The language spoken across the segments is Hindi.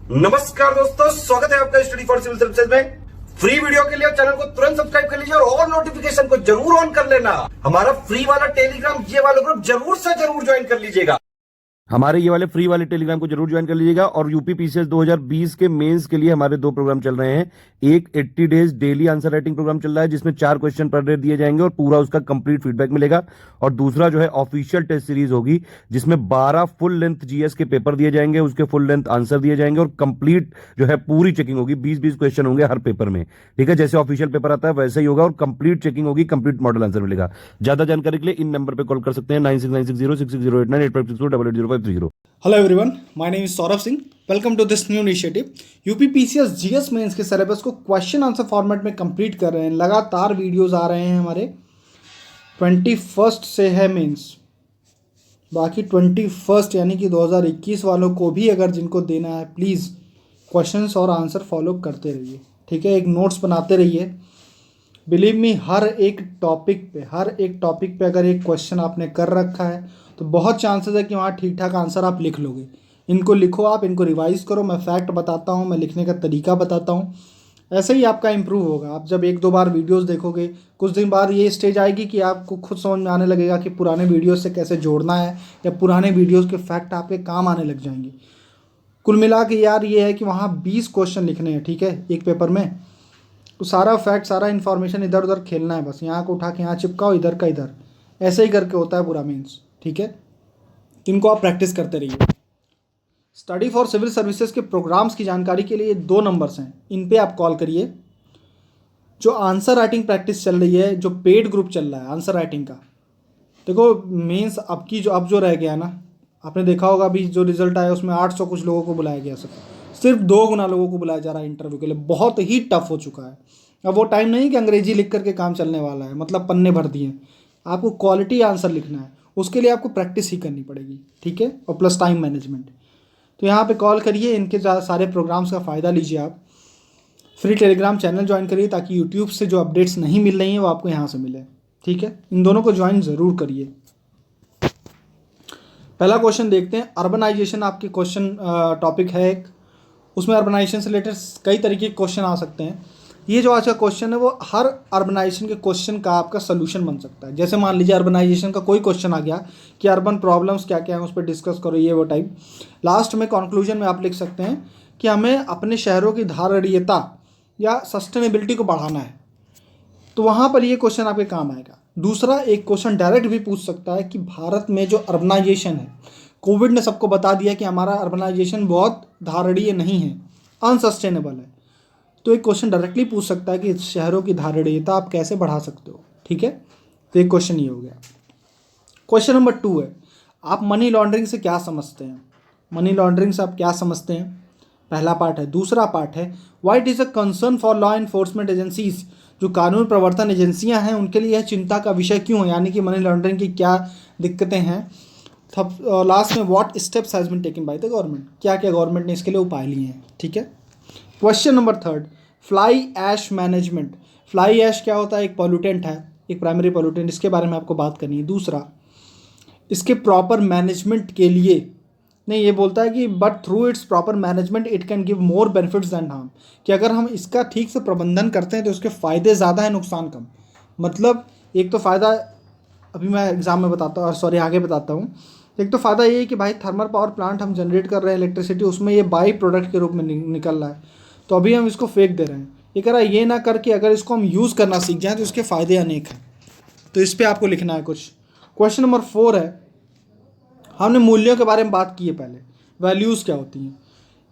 नमस्कार दोस्तों, स्वागत है आपका स्टडी फॉर सिविल सर्विसेज में। फ्री वीडियो के लिए चैनल को तुरंत सब्सक्राइब कर लीजिए और नोटिफिकेशन को जरूर ऑन कर लेना। हमारा फ्री वाला टेलीग्राम ये वाला ग्रुप जरूर से जरूर ज्वाइन कर लीजिएगा। हमारे ये वाले फ्री वाले टेलीग्राम को जरूर ज्वाइन कर लीजिएगा। और यूपी पीसीएस 2020 के मेंस के लिए हमारे 2 प्रोग्राम चल रहे हैं। एक 80 days daily answer writing program चल रहा है जिसमें 4 क्वेश्चन पर डे दिए जाएंगे और पूरा उसका कंप्लीट फीडबैक मिलेगा। और दूसरा जो है ऑफिशियल टेस्ट सीरीज होगी जिसमें 12 फुल लेंथ जीएस के पेपर दिए जाएंगे, उसके फुल लेंथ आंसर दिए जाएंगे और कंप्लीट जो है पूरी चेकिंग होगी। 20-20 क्वेश्चन होंगे हर पेपर में, ठीक है। जैसे ऑफिशियल पेपर आता है वैसे ही होगा और कंप्लीट चेकिंग होगी, कंप्लीट मॉडल आंसर मिलेगा। ज्यादा जानकारी के लिए इन नंबर पर कॉल कर सकते हैं 96960660898560880530। Hello everyone, my name is Saurabh Singh. Welcome to this new initiative. UPPCS GS mains के सिलेबस को क्वेश्चन आंसर फॉर्मेट में कंप्लीट कर रहे हैं। लगातार वीडियोस आ रहे हैं हमारे। 21 से है मेंस, बाकी 21 यानी कि 2021 वालों को भी अगर जिनको देना है प्लीज़ क्वेश्चंस और आंसर फॉलो करते रहिए, ठीक है। एक नोट्स बनाते रहिए। बिलीव मी, हर एक टॉपिक पे अगर एक क्वेश्चन आपने कर रखा है तो बहुत चांसेस है कि वहाँ ठीक ठाक आंसर आप लिख लोगे। इनको लिखो, आप इनको रिवाइज करो। मैं फैक्ट बताता हूँ, मैं लिखने का तरीका बताता हूँ, ऐसे ही आपका इंप्रूव होगा। आप जब 1-2 बार वीडियोस देखोगे, कुछ दिन बाद ये स्टेज आएगी कि आपको खुद समझ में आने लगेगा कि पुराने वीडियोस से कैसे जोड़ना है, या पुराने वीडियोस के फैक्ट आपके काम आने लग जाएंगे। कुल मिला के यार ये है कि वहाँ 20 क्वेश्चन लिखने हैं, ठीक है, एक पेपर में। तो सारा फैक्ट, सारा इन्फॉर्मेशन इधर उधर खेलना है, बस यहाँ को उठा के यहाँ चिपकाओ, इधर का इधर, ऐसे ही करके होता है पूरा मेंस, ठीक है। इनको आप प्रैक्टिस करते रहिए। स्टडी फॉर सिविल सर्विसेज के प्रोग्राम्स की जानकारी के लिए 2 नंबर्स हैं, इन पे आप कॉल करिए। जो आंसर राइटिंग प्रैक्टिस चल रही है, जो पेड ग्रुप चल रहा है आंसर राइटिंग का, देखो मेंस अब जो रह गया ना, आपने देखा होगा अभी जो रिजल्ट आया उसमें 800 कुछ लोगों को बुलाया गया। सिर्फ 2 गुना लोगों को बुलाया जा रहा है इंटरव्यू के लिए। बहुत ही टफ हो चुका है। अब वो टाइम नहीं कि अंग्रेजी लिख करके काम चलने वाला है, मतलब पन्ने भर दिए। आपको क्वालिटी आंसर लिखना है, उसके लिए आपको प्रैक्टिस ही करनी पड़ेगी, ठीक है, और प्लस टाइम मैनेजमेंट। तो यहाँ पे कॉल करिए, इनके सारे प्रोग्राम्स का फ़ायदा लीजिए। आप फ्री टेलीग्राम चैनल ज्वाइन करिए ताकि यूट्यूब से जो अपडेट्स नहीं मिल रही हैं वो आपको यहाँ से मिले, ठीक है। इन दोनों को ज्वाइन ज़रूर करिए। पहला क्वेश्चन देखते हैं। अर्बनाइजेशन आपके क्वेश्चन टॉपिक है एक, उसमें अर्बनाइजेशन से रिलेटेड कई तरीके के क्वेश्चन आ सकते हैं। ये जो आज का क्वेश्चन है वो हर अर्बनाइजेशन के क्वेश्चन का आपका सोल्यूशन बन सकता है। जैसे मान लीजिए अर्बनाइजेशन का कोई क्वेश्चन आ गया कि अर्बन प्रॉब्लम्स क्या क्या हैं, उस पर डिस्कस करो, ये वो टाइप। लास्ट में कंक्लूजन में आप लिख सकते हैं कि हमें अपने शहरों की धारणीयता या सस्टेनेबिलिटी को बढ़ाना है, तो वहाँ पर ये क्वेश्चन आपके काम आएगा। दूसरा, एक क्वेश्चन डायरेक्ट भी पूछ सकता है कि भारत में जो अर्बनाइजेशन है, कोविड ने सबको बता दिया कि हमारा अर्बनाइजेशन बहुत धारणीय नहीं है, अनसस्टेनेबल है। तो एक क्वेश्चन डायरेक्टली पूछ सकता है कि शहरों की धारणीयता आप कैसे बढ़ा सकते हो, ठीक है। तो एक क्वेश्चन ये हो गया। क्वेश्चन नंबर 2 है, आप मनी लॉन्ड्रिंग से क्या समझते हैं? मनी लॉन्ड्रिंग से आप क्या समझते हैं, पहला पार्ट है। दूसरा पार्ट है, why it is a concern for law enforcement agencies, जो कानून प्रवर्तन एजेंसियां हैं उनके लिए यह चिंता का विषय क्यों है, यानी कि मनी लॉन्ड्रिंग की क्या दिक्कतें हैं। लास्ट में, what steps has been taken by the government, क्या क्या गवर्नमेंट ने इसके लिए उपाय लिए हैं, ठीक है। Question number 3, fly ash management. Fly ash क्या होता है? एक पॉल्यूटेंट है, एक प्राइमरी पॉल्यूटेंट, इसके बारे में आपको बात करनी है। दूसरा, इसके प्रॉपर मैनेजमेंट के लिए, नहीं, ये बोलता है कि but through its proper management it can give more benefits than harm, कि अगर हम इसका ठीक से प्रबंधन करते हैं तो उसके फ़ायदे ज़्यादा हैं, नुकसान कम। मतलब एक तो फ़ायदा अभी मैं एग्जाम में बताता हूँ, सॉरी आगे बताता हूँ। एक तो फ़ायदा ये है कि भाई थर्मल पावर प्लांट हम जनरेट कर रहे हैं इलेक्ट्रिसिटी, उसमें ये बाई प्रोडक्ट के रूप में निकल रहा है, तो अभी हम इसको फेंक दे रहे हैं। ये कह रहा है ये ना करके अगर इसको हम यूज़ करना सीख जाएँ तो इसके फ़ायदे अनेक हैं। तो इस पर आपको लिखना है कुछ। क्वेश्चन नंबर 4 है, हमने मूल्यों के बारे में बात की है पहले, वैल्यूज़ क्या होती हैं।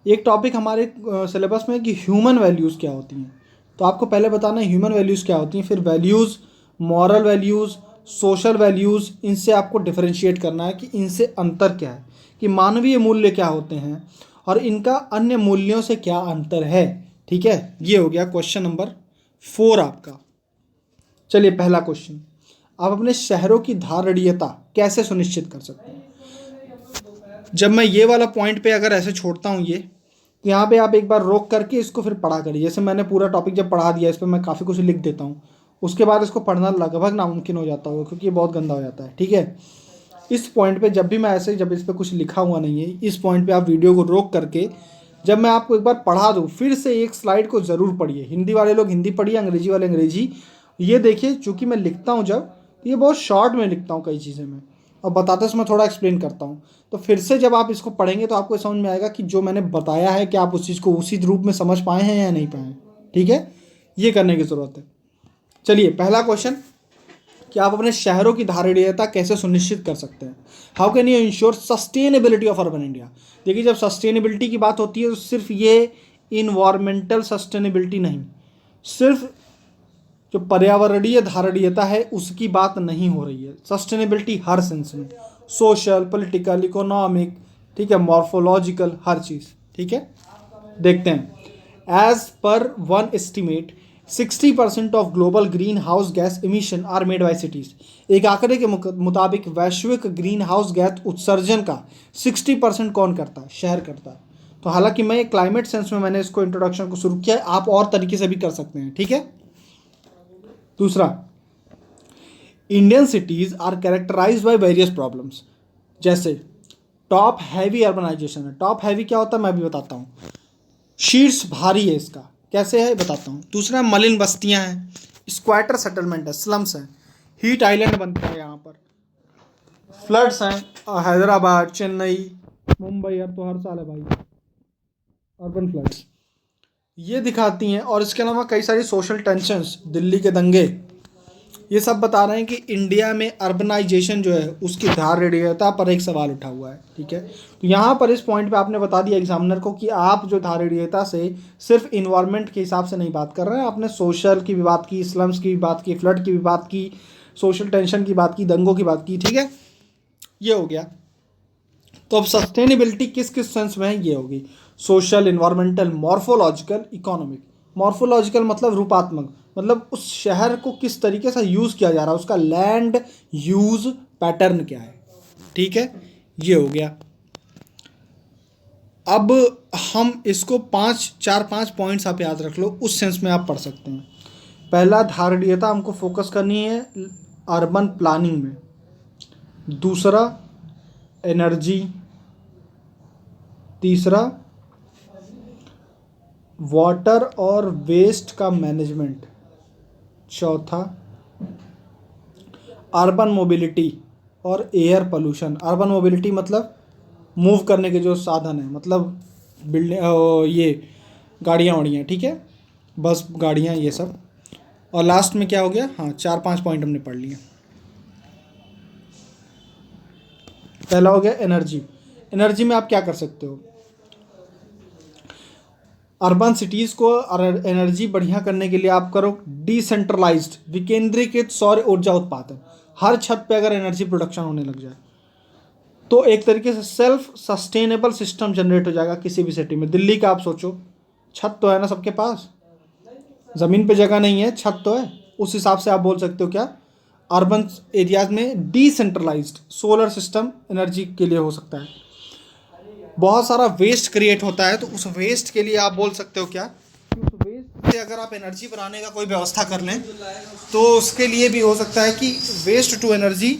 एक टॉपिक हमारे सिलेबस में है कि ह्यूमन वैल्यूज़ क्या होती हैं, तो आपको पहले बताना है ह्यूमन वैल्यूज़ क्या होती हैं, फिर values, moral values, social values, इनसे आपको डिफरेंशिएट करना है कि इनसे अंतर क्या है, कि मानवीय मूल्य क्या होते हैं और इनका अन्य मूल्यों से क्या अंतर है, ठीक है। ये हो गया क्वेश्चन नंबर 4 आपका। चलिए पहला क्वेश्चन, आप अपने शहरों की धारणीयता कैसे सुनिश्चित कर सकते हैं। जब मैं ये वाला पॉइंट पे अगर ऐसे छोड़ता हूँ ये, तो यहाँ पे आप एक बार रोक करके इसको फिर पढ़ा करिए। जैसे मैंने पूरा टॉपिक जब पढ़ा दिया, इस पर मैं काफ़ी कुछ लिख देता हूँ, उसके बाद इसको पढ़ना लगभग नामुमकिन हो जाता होगा क्योंकि ये बहुत गंदा हो जाता है, ठीक है। इस पॉइंट पे जब भी मैं ऐसे, जब इस पर कुछ लिखा हुआ नहीं है, इस पॉइंट पे आप वीडियो को रोक करके जब मैं आपको एक बार पढ़ा दूँ, फिर से एक स्लाइड को ज़रूर पढ़िए। हिंदी वाले लोग हिंदी पढ़िए, अंग्रेजी वाले अंग्रेजी। ये देखिए, चूँकि मैं लिखता हूँ जब, तो ये बहुत शॉर्ट में लिखता हूँ कई चीज़ें मैं, और बताते समय थोड़ा एक्सप्लेन करता हूँ। तो फिर से जब आप इसको पढ़ेंगे तो आपको समझ में आएगा कि जो मैंने बताया है कि आप उस चीज़ को उसी रूप में समझ पाए हैं या नहीं पाए हैं। ठीक है, ये करने की ज़रूरत है। चलिए, पहला क्वेश्चन कि आप अपने शहरों की धारणीयता कैसे सुनिश्चित कर सकते हैं। How can you ensure sustainability of urban India. देखिए, जब सस्टेनेबिलिटी की बात होती है तो सिर्फ ये इन्वायरमेंटल सस्टेनेबिलिटी नहीं, सिर्फ जो पर्यावरणीय धारणीयता है उसकी बात नहीं हो रही है। सस्टेनेबिलिटी हर सेंस में, सोशल, पॉलिटिकल, इकोनॉमिक, ठीक है, मॉर्फोलॉजिकल, हर चीज़। ठीक है, देखते हैं। As per one estimate 60% of global green gas emission are made by cities. एक आंकड़े के मुताबिक वैश्विक ग्रीन हाउस गैस उत्सर्जन का 60% कौन करता है? शहर करता है। तो हालांकि मैं क्लाइमेट सेंस में मैंने इसको इंट्रोडक्शन को शुरू किया है, आप और तरीके से भी कर सकते हैं। ठीक है, दूसरा, Indian cities are characterized by various problems. जैसे टॉप हैवी अर्बनाइजेशन है। टॉप हैवी क्या होता है मैं भी बताता हूँ। शीर्ष भारी है इसका, कैसे है बताता हूँ। दूसरा, मलिन बस्तियाँ हैं, स्क्वाटर सेटलमेंट है, स्लम्स हैं, हीट आइलैंड बनता है यहाँ पर, फ्लड्स हैं, हैदराबाद, चेन्नई, मुंबई, अब तो हर साल है भाई अर्बन फ्लड्स, ये दिखाती हैं। और इसके अलावा कई सारी सोशल टेंशन्स, दिल्ली के दंगे, ये सब बता रहे हैं कि इंडिया में अर्बनाइजेशन जो है उसकी धारणीयता पर एक सवाल उठा हुआ है। ठीक है, तो यहाँ पर इस पॉइंट पे आपने बता दिया एग्जामिनर को कि आप जो धारणीयता से सिर्फ इन्वायरमेंट के हिसाब से नहीं बात कर रहे हैं, आपने सोशल की भी बात की, स्लम्स की भी बात की, फ्लड की भी बात की, सोशल टेंशन की बात की, दंगों की बात की। ठीक है, ये हो गया। तो अब सस्टेनेबिलिटी किस किस सेंस में है, ये होगी social, environmental, morphological, economic. Morphological मतलब रूपात्मक, मतलब उस शहर को किस तरीके से यूज़ किया जा रहा है, उसका लैंड यूज पैटर्न क्या है। ठीक है, ये हो गया। अब हम इसको 4-5 पॉइंट्स आप याद रख लो, उस सेंस में आप पढ़ सकते हैं। पहला, धारणीयता हमको फोकस करनी है अर्बन प्लानिंग में। दूसरा, एनर्जी। तीसरा, वाटर और वेस्ट का मैनेजमेंट। चौथा, अर्बन मोबिलिटी और एयर पोल्यूशन। अर्बन मोबिलिटी मतलब मूव करने के जो साधन है, मतलब बिल्डिंग, ये गाड़ियाँ वाड़ियाँ, ठीक है, बस गाड़ियाँ, ये सब। और लास्ट में क्या हो गया, हाँ 4-5 पॉइंट हमने पढ़ लिए। पहला हो गया एनर्जी। एनर्जी में आप क्या कर सकते हो, अर्बन सिटीज़ को एनर्जी बढ़िया करने के लिए आप करो डिसेंट्रलाइज्ड, विकेंद्रीकृत सौर ऊर्जा उत्पादन। हर छत पे अगर एनर्जी प्रोडक्शन होने लग जाए तो एक तरीके से सेल्फ सस्टेनेबल सिस्टम जनरेट हो जाएगा किसी भी सिटी में। दिल्ली का आप सोचो, छत तो है ना सबके पास, ज़मीन पे जगह नहीं है, छत तो है। उस हिसाब से आप बोल सकते हो क्या, अर्बन एरियाज में डिसेंट्रलाइज्ड सोलर सिस्टम एनर्जी के लिए हो सकता है। बहुत सारा वेस्ट क्रिएट होता है, तो उस वेस्ट के लिए आप बोल सकते हो क्या, उस वेस्ट से अगर आप एनर्जी बनाने का कोई व्यवस्था कर लें तो उसके लिए भी हो सकता है कि वेस्ट टू एनर्जी।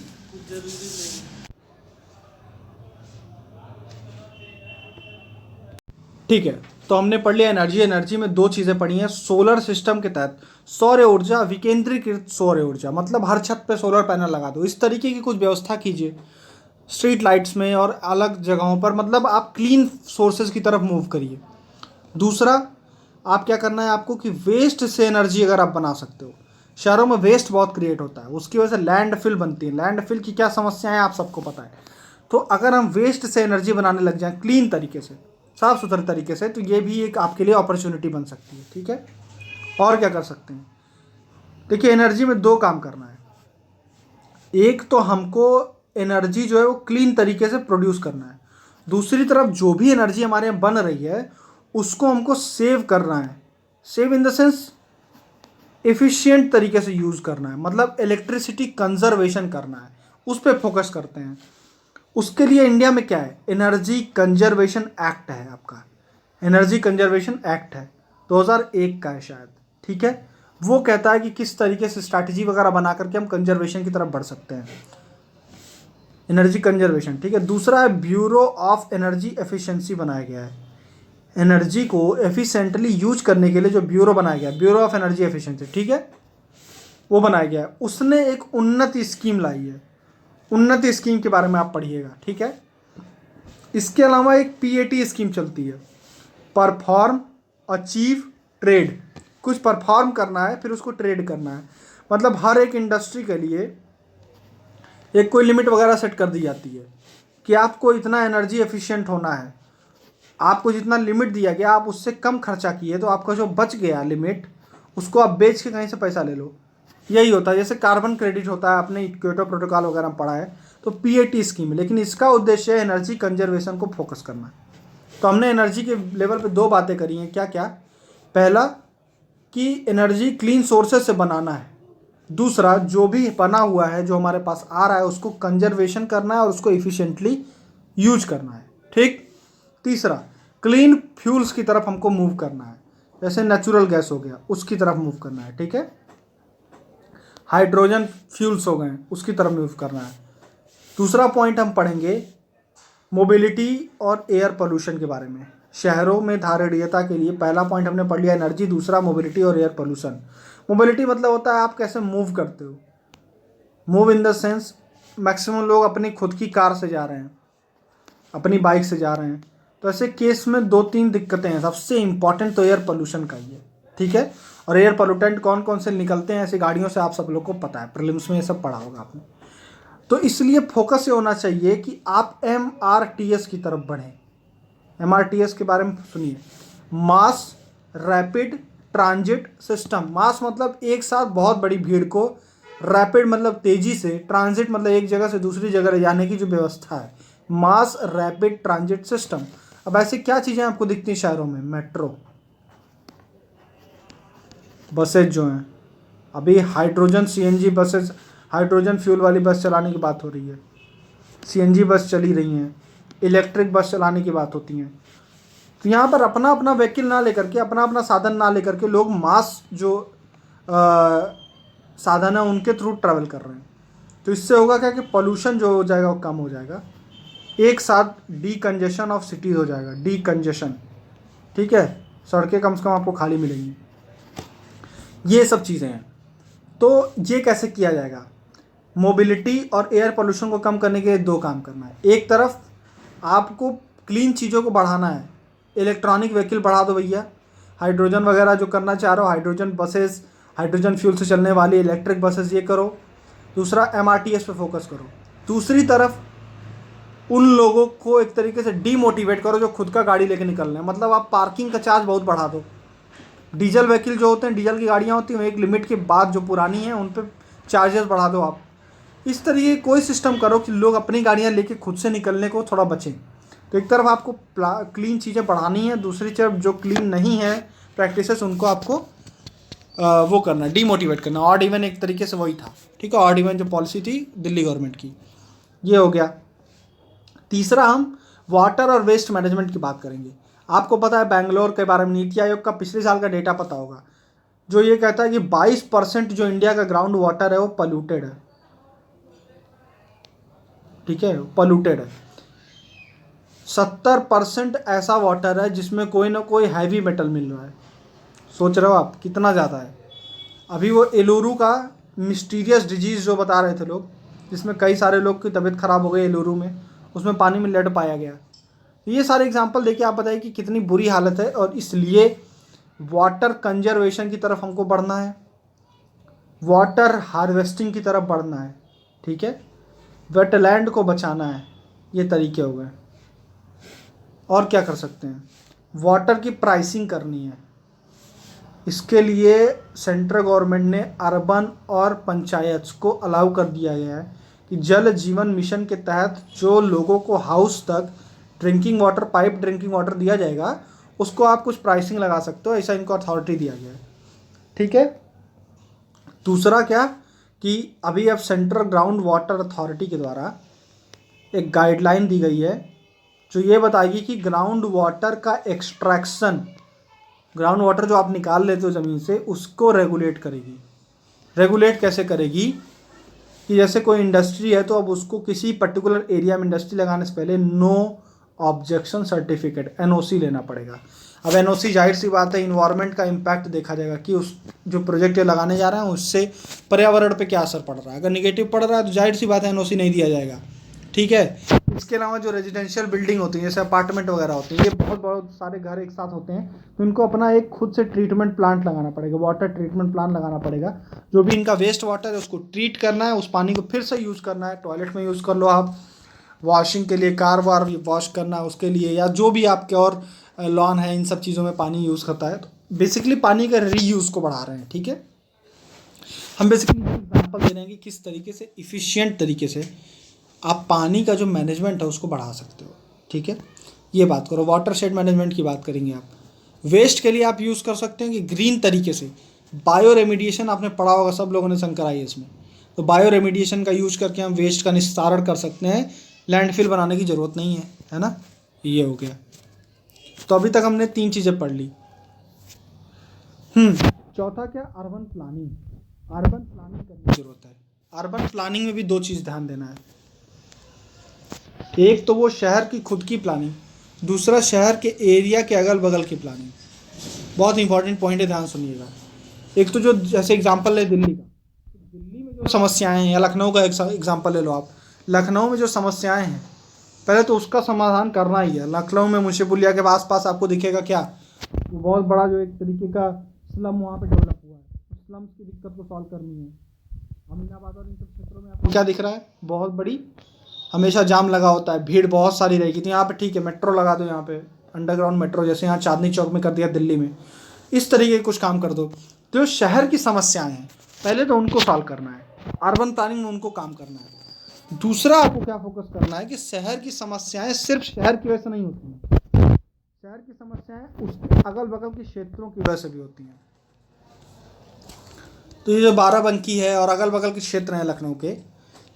ठीक है, तो हमने पढ़ लिया एनर्जी। एनर्जी में 2 चीज़ें पढ़ी हैं। सोलर सिस्टम के तहत सौर ऊर्जा, विकेंद्रीकृत सौर ऊर्जा, मतलब हर छत पे सोलर पैनल लगा दो, इस तरीके की कुछ व्यवस्था कीजिए स्ट्रीट लाइट्स में और अलग जगहों पर, मतलब आप क्लीन सोर्सेज की तरफ मूव करिए। दूसरा, आप क्या करना है आपको कि वेस्ट से एनर्जी अगर आप बना सकते हो। शहरों में वेस्ट बहुत क्रिएट होता है, उसकी वजह से लैंडफिल बनती है। लैंडफिल की क्या समस्या है आप सबको पता है। तो अगर हम वेस्ट से एनर्जी बनाने लग जाएं क्लीन तरीके से, साफ़ सुथरे तरीके से, तो ये भी एक आपके लिए अपॉर्चुनिटी बन सकती है। ठीक है, और क्या कर सकते हैं, देखिए एनर्जी में 2 काम करना है। एक तो हमको एनर्जी जो है वो क्लीन तरीके से प्रोड्यूस करना है, दूसरी तरफ जो भी एनर्जी हमारे यहाँ बन रही है उसको हमको सेव करना है। Save in the sense efficient तरीके से यूज़ करना है, मतलब इलेक्ट्रिसिटी कंजर्वेशन करना है, उस पर फोकस करते हैं। उसके लिए इंडिया में क्या है, एनर्जी कंजर्वेशन एक्ट है आपका, एनर्जी कंजर्वेशन एक्ट है 2001 का है शायद। ठीक है, वो कहता है कि किस तरीके से स्ट्रैटेजी वगैरह बना करके हम कंजर्वेशन की तरफ बढ़ सकते हैं, एनर्जी कंजर्वेशन। ठीक है, दूसरा है ब्यूरो ऑफ एनर्जी एफिशिएंसी बनाया गया है, एनर्जी को एफिशिएंटली यूज करने के लिए जो ब्यूरो बनाया गया, ब्यूरो ऑफ एनर्जी एफिशिएंसी, ठीक है, वो बनाया गया है, उसने एक उन्नत स्कीम लाई है। उन्नत स्कीम के बारे में आप पढ़िएगा, ठीक है। इसके अलावा एक पीएटी स्कीम चलती है, परफॉर्म अचीव ट्रेड। कुछ परफॉर्म करना है फिर उसको ट्रेड करना है, मतलब हर एक इंडस्ट्री के लिए एक कोई लिमिट वगैरह सेट कर दी जाती है कि आपको इतना एनर्जी एफिशिएंट होना है। आपको जितना लिमिट दिया गया आप उससे कम खर्चा किए तो आपका जो बच गया लिमिट उसको आप बेच के कहीं से पैसा ले लो। यही होता है, जैसे कार्बन क्रेडिट होता है, आपने क्योटो प्रोटोकॉल वगैरह में पढ़ा है, तो पीएटी स्कीम है, लेकिन इसका उद्देश्य है एनर्जी कंजर्वेशन को फोकस करना। तो हमने एनर्जी के लेवल पे दो बातें करी हैं, क्या क्या? पहला कि एनर्जी क्लीन सोर्सेज से बनाना है, दूसरा जो भी बना हुआ है जो हमारे पास आ रहा है उसको कंजर्वेशन करना है और उसको इफिशिएंटली यूज करना है, ठीक। तीसरा क्लीन फ्यूल्स की तरफ हमको मूव करना है, जैसे नेचुरल गैस हो गया उसकी तरफ मूव करना है, ठीक है। हाइड्रोजन फ्यूल्स हो गए उसकी तरफ मूव करना है। दूसरा पॉइंट हम पढ़ेंगे मोबिलिटी और एयर पोल्यूशन के बारे में। शहरों में धारणीयता के लिए पहला पॉइंट हमने पढ़ लिया एनर्जी, दूसरा मोबिलिटी और एयर पोल्यूशन। मोबिलिटी मतलब होता है आप कैसे मूव करते हो, move in the sense maximum लोग अपनी खुद की कार से जा रहे हैं, अपनी बाइक से जा रहे हैं, तो ऐसे केस में दो तीन दिक्कतें हैं। सबसे इंपॉर्टेंट तो एयर पोल्यूशन का ही है, ठीक है। और एयर पोल्यूटेंट कौन कौन से निकलते हैं ऐसी गाड़ियों से आप सब लोग को पता है, प्रीलिम्स में ये सब पढ़ा होगा आपने। तो इसलिए फोकस ये होना चाहिए कि आप MRTS की तरफ बढ़ें। MRTS के बारे में सुनिए, मास रैपिड ट्रांजिट सिस्टम। मास मतलब एक साथ बहुत बड़ी भीड़ को, रैपिड मतलब तेजी से, ट्रांजिट मतलब एक जगह से दूसरी जगह ले जाने की जो व्यवस्था है, मास रैपिड ट्रांजिट सिस्टम। अब ऐसी क्या चीज़ें आपको दिखती हैं शहरों में? मेट्रो, बसेज जो हैं, अभी hydrogen CNG buses, hydrogen fuel वाली बस चलाने की बात हो रही है, CNG बस चली रही हैं, इलेक्ट्रिक बस चलाने की बात होती हैं। तो यहाँ पर अपना अपना व्हीकल ना लेकर के, अपना अपना साधन ना लेकर के लोग मास जो साधन है उनके थ्रू ट्रैवल कर रहे हैं। तो इससे होगा क्या कि पोल्यूशन जो हो जाएगा वो कम हो जाएगा, एक साथ डीकंजेशन ऑफ सिटीज़ हो जाएगा, डीकंजेशन, ठीक है। सड़कें कम से कम आपको खाली मिलेंगी, ये सब चीज़ें हैं। तो ये कैसे किया जाएगा? मोबिलिटी और एयर पोल्यूशन को कम करने के लिए दो काम करना है। एक तरफ आपको क्लीन चीज़ों को बढ़ाना है, इलेक्ट्रॉनिक व्हीकल बढ़ा दो भैया, हाइड्रोजन वगैरह जो करना चाह रहे हो, हाइड्रोजन बसेस, हाइड्रोजन फ्यूल से चलने वाली इलेक्ट्रिक बसेस ये करो। दूसरा MRTS पे फोकस करो। दूसरी तरफ उन लोगों को एक तरीके से डीमोटिवेट करो जो खुद का गाड़ी लेके निकल रहे हैं, मतलब आप पार्किंग का चार्ज बहुत बढ़ा दो। डीजल व्हीकल जो होते हैं, डीजल की गाड़ियाँ होती हैं, एक लिमिट के बाद जो पुरानी हैं उन पर चार्जेस बढ़ा दो आप। इस तरीके कोई सिस्टम करो कि लोग अपनी गाड़ियाँ लेके खुद से निकलने को थोड़ा बचें। तो एक तरफ आपको क्लीन चीज़ें बढ़ानी है, दूसरी तरफ जो क्लीन नहीं है प्रैक्टिसेस उनको आपको वो करना, डीमोटिवेट करना। ऑड इवन एक तरीके से वही था, ठीक है, ऑड इवन जो पॉलिसी थी दिल्ली गवर्नमेंट की, ये हो गया। तीसरा हम वाटर और वेस्ट मैनेजमेंट की बात करेंगे। आपको पता है बेंगलोर के बारे में नीति आयोग का पिछले साल का डेटा पता होगा, जो ये कहता है कि 22% जो इंडिया का ग्राउंड वाटर है वो पॉल्यूटेड है, ठीक है, पॉल्यूटेड है। 70% ऐसा वाटर है जिसमें कोई ना कोई हैवी मेटल मिल रहा है। सोच रहे हो आप कितना ज़्यादा है? अभी वो एलुरू का मिस्टीरियस डिजीज़ जो बता रहे थे लोग, जिसमें कई सारे लोग की तबीयत खराब हो गई एलुरू में, उसमें पानी में लेड पाया गया। ये सारे एग्जांपल देखिए, आप बताइए कि कितनी बुरी हालत है। और इसलिए वाटर कंजर्वेशन की तरफ हमको बढ़ना है, वाटर हार्वेस्टिंग की तरफ बढ़ना है, ठीक है, वेटलैंड को बचाना है। ये तरीके हो गए। और क्या कर सकते हैं? वाटर की प्राइसिंग करनी है। इसके लिए सेंट्रल गवर्नमेंट ने अर्बन और पंचायत को अलाउ कर दिया गया है कि जल जीवन मिशन के तहत जो लोगों को हाउस तक drinking water, pipe drinking water दिया जाएगा, उसको आप कुछ प्राइसिंग लगा सकते हो, ऐसा इनको अथॉरिटी दिया गया है, ठीक है। दूसरा क्या कि अभी अब सेंट्रल ग्राउंड वाटर अथॉरिटी के द्वारा एक गाइडलाइन दी गई है जो ये बताएगी कि ग्राउंड वाटर का एक्सट्रैक्शन, ग्राउंड वाटर जो आप निकाल लेते हो ज़मीन से, उसको रेगुलेट करेगी। रेगुलेट कैसे करेगी कि जैसे कोई इंडस्ट्री है तो अब उसको किसी पर्टिकुलर एरिया में इंडस्ट्री लगाने से पहले नो ऑब्जेक्शन सर्टिफिकेट NOC लेना पड़ेगा। अब NOC जाहिर सी बात है इन्वायरमेंट का इम्पैक्ट देखा जाएगा कि उस जो प्रोजेक्ट ये लगाने जा रहे हैं उससे पर्यावरण पे क्या असर पड़ रहा है। अगर निगेटिव पड़ रहा है तो जाहिर सी बात है NOC नहीं दिया जाएगा, ठीक है। इसके अलावा जो रेजिडेंशियल बिल्डिंग होती है जैसे अपार्टमेंट वगैरह होती है, ये बहुत सारे घर एक साथ होते हैं, तो इनको अपना एक खुद से ट्रीटमेंट प्लांट लगाना पड़ेगा, वाटर ट्रीटमेंट प्लांट लगाना पड़ेगा। जो भी इनका वेस्ट वाटर है उसको ट्रीट करना है, उस पानी को फिर से यूज़ करना है, टॉयलेट में यूज़ कर लो आप, वॉशिंग के लिए कार वार वॉश करना है उसके लिए, या जो भी आपके और लॉन है इन सब चीज़ों में पानी यूज़ करता है। तो बेसिकली पानी का रीयूज़ को बढ़ा रहे हैं, ठीक है। हम बेसिकली एग्जाम्पल दे रहे हैं कि किस तरीके से इफ़िशियंट तरीके से आप पानी का जो मैनेजमेंट है उसको बढ़ा सकते हो, ठीक है। ये बात करो, वाटर शेड मैनेजमेंट की बात करेंगे आप। वेस्ट के लिए आप यूज़ कर सकते हैं कि ग्रीन तरीके से बायो रेमिडिएशन, आपने पढ़ा होगा सब लोगों ने शंकर IAS में, तो बायो रेमिडिएशन का यूज करके हम वेस्ट का निस्तारण कर सकते हैं, लैंडफिल बनाने की ज़रूरत नहीं है ना। ये हो गया। तो अभी तक हमने 3 चीज़ें पढ़ ली। चौथा क्या, अर्बन प्लानिंग। अर्बन प्लानिंग करने की जरूरत है। अर्बन प्लानिंग में भी 2 चीज़ ध्यान देना है, एक तो वो शहर की खुद की प्लानिंग, दूसरा शहर के एरिया के अगल बगल की प्लानिंग। बहुत इंपॉर्टेंट पॉइंट है, ध्यान सुनिएगा। एक तो जो जैसे एग्जांपल है दिल्ली का, दिल्ली में जो समस्याएं हैं, या लखनऊ का एग्जांपल ले लो आप, लखनऊ में जो समस्याएं हैं पहले तो उसका समाधान करना ही है। लखनऊ में मुंशीपुलिया के आसपास आपको दिखेगा क्या, वो बहुत बड़ा जो एक तरीके का स्लम वहाँ पे डेवलप हुआ है, स्लम्स की दिक्कत को सॉल्व करनी है। अमीनाबाद और इन सब क्षेत्रों में आपको क्या दिख रहा है, बहुत बड़ी हमेशा जाम लगा होता है, भीड़ बहुत सारी रहेगी। तो यहाँ पे ठीक है मेट्रो लगा दो, यहाँ पे अंडरग्राउंड मेट्रो, जैसे यहाँ चांदनी चौक में कर दिया दिल्ली में, इस तरीके के कुछ काम कर दो। तो शहर की समस्याएं हैं पहले तो उनको सॉल्व करना है, अर्बन प्लानिंग में उनको काम करना है। दूसरा आपको क्या फोकस करना है कि शहर की समस्याएं सिर्फ शहर की वजह से नहीं होती हैं, शहर की समस्याएं उस अगल बगल के क्षेत्रों की वजह से भी होती हैं। तो ये जो बाराबंकी है और अगल बगल के क्षेत्र हैं लखनऊ के,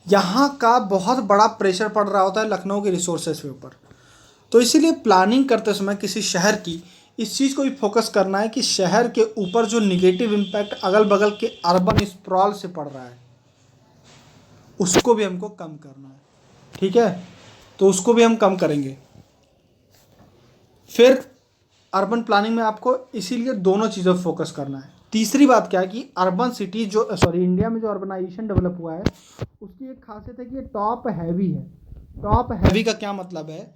यहाँ का बहुत बड़ा प्रेशर पड़ रहा होता है लखनऊ के रिसोर्सेज के ऊपर। तो इसीलिए प्लानिंग करते समय किसी शहर की इस चीज़ को भी फोकस करना है कि शहर के ऊपर जो निगेटिव इम्पैक्ट अगल बगल के अर्बन स्प्रॉल से पड़ रहा है उसको भी हमको कम करना है, ठीक है। तो उसको भी हम कम करेंगे। फिर अर्बन प्लानिंग में आपको इसीलिए दोनों चीज़ों पर फोकस करना है। तीसरी बात क्या है कि अर्बन सिटी जो इंडिया में जो अर्बनाइजेशन डेवलप हुआ है उसकी एक खासियत है कि ये टॉप हैवी है। टॉप हैवी का क्या मतलब है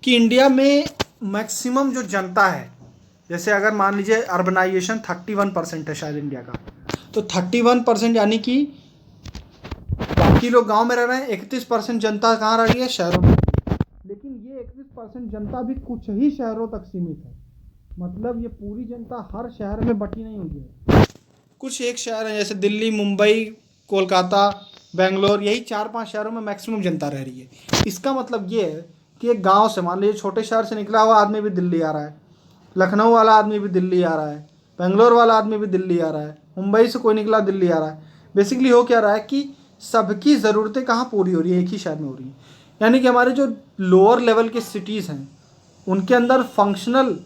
कि इंडिया में मैक्सिमम जो जनता है, जैसे अगर मान लीजिए अर्बनाइजेशन 31% है शायद इंडिया का, तो 31% यानी कि बाकी लोग गांव में रह रहे हैं, 31% जनता कहाँ रह रही है, शहरों में। लेकिन ये 31% जनता भी कुछ ही शहरों तक सीमित है, मतलब ये पूरी जनता हर शहर में बटी नहीं हुई है। कुछ एक शहर है जैसे दिल्ली, मुंबई, कोलकाता, बेंगलोर, यही 4-5 शहरों में मैक्सिमम जनता रह रही है। इसका मतलब ये है कि एक गांव से, मान लीजिए छोटे शहर से निकला हुआ आदमी भी दिल्ली आ रहा है, लखनऊ वाला आदमी भी दिल्ली आ रहा है, बेंगलोर वाला आदमी भी दिल्ली आ रहा है, मुंबई से कोई निकला दिल्ली आ रहा है। बेसिकली हो क्या रहा है कि सबकी ज़रूरतें कहाँ पूरी हो रही है, एक ही शहर में हो रही है। यानी कि हमारे जो लोअर लेवल के सिटीज़ हैं उनके अंदर फंक्शनल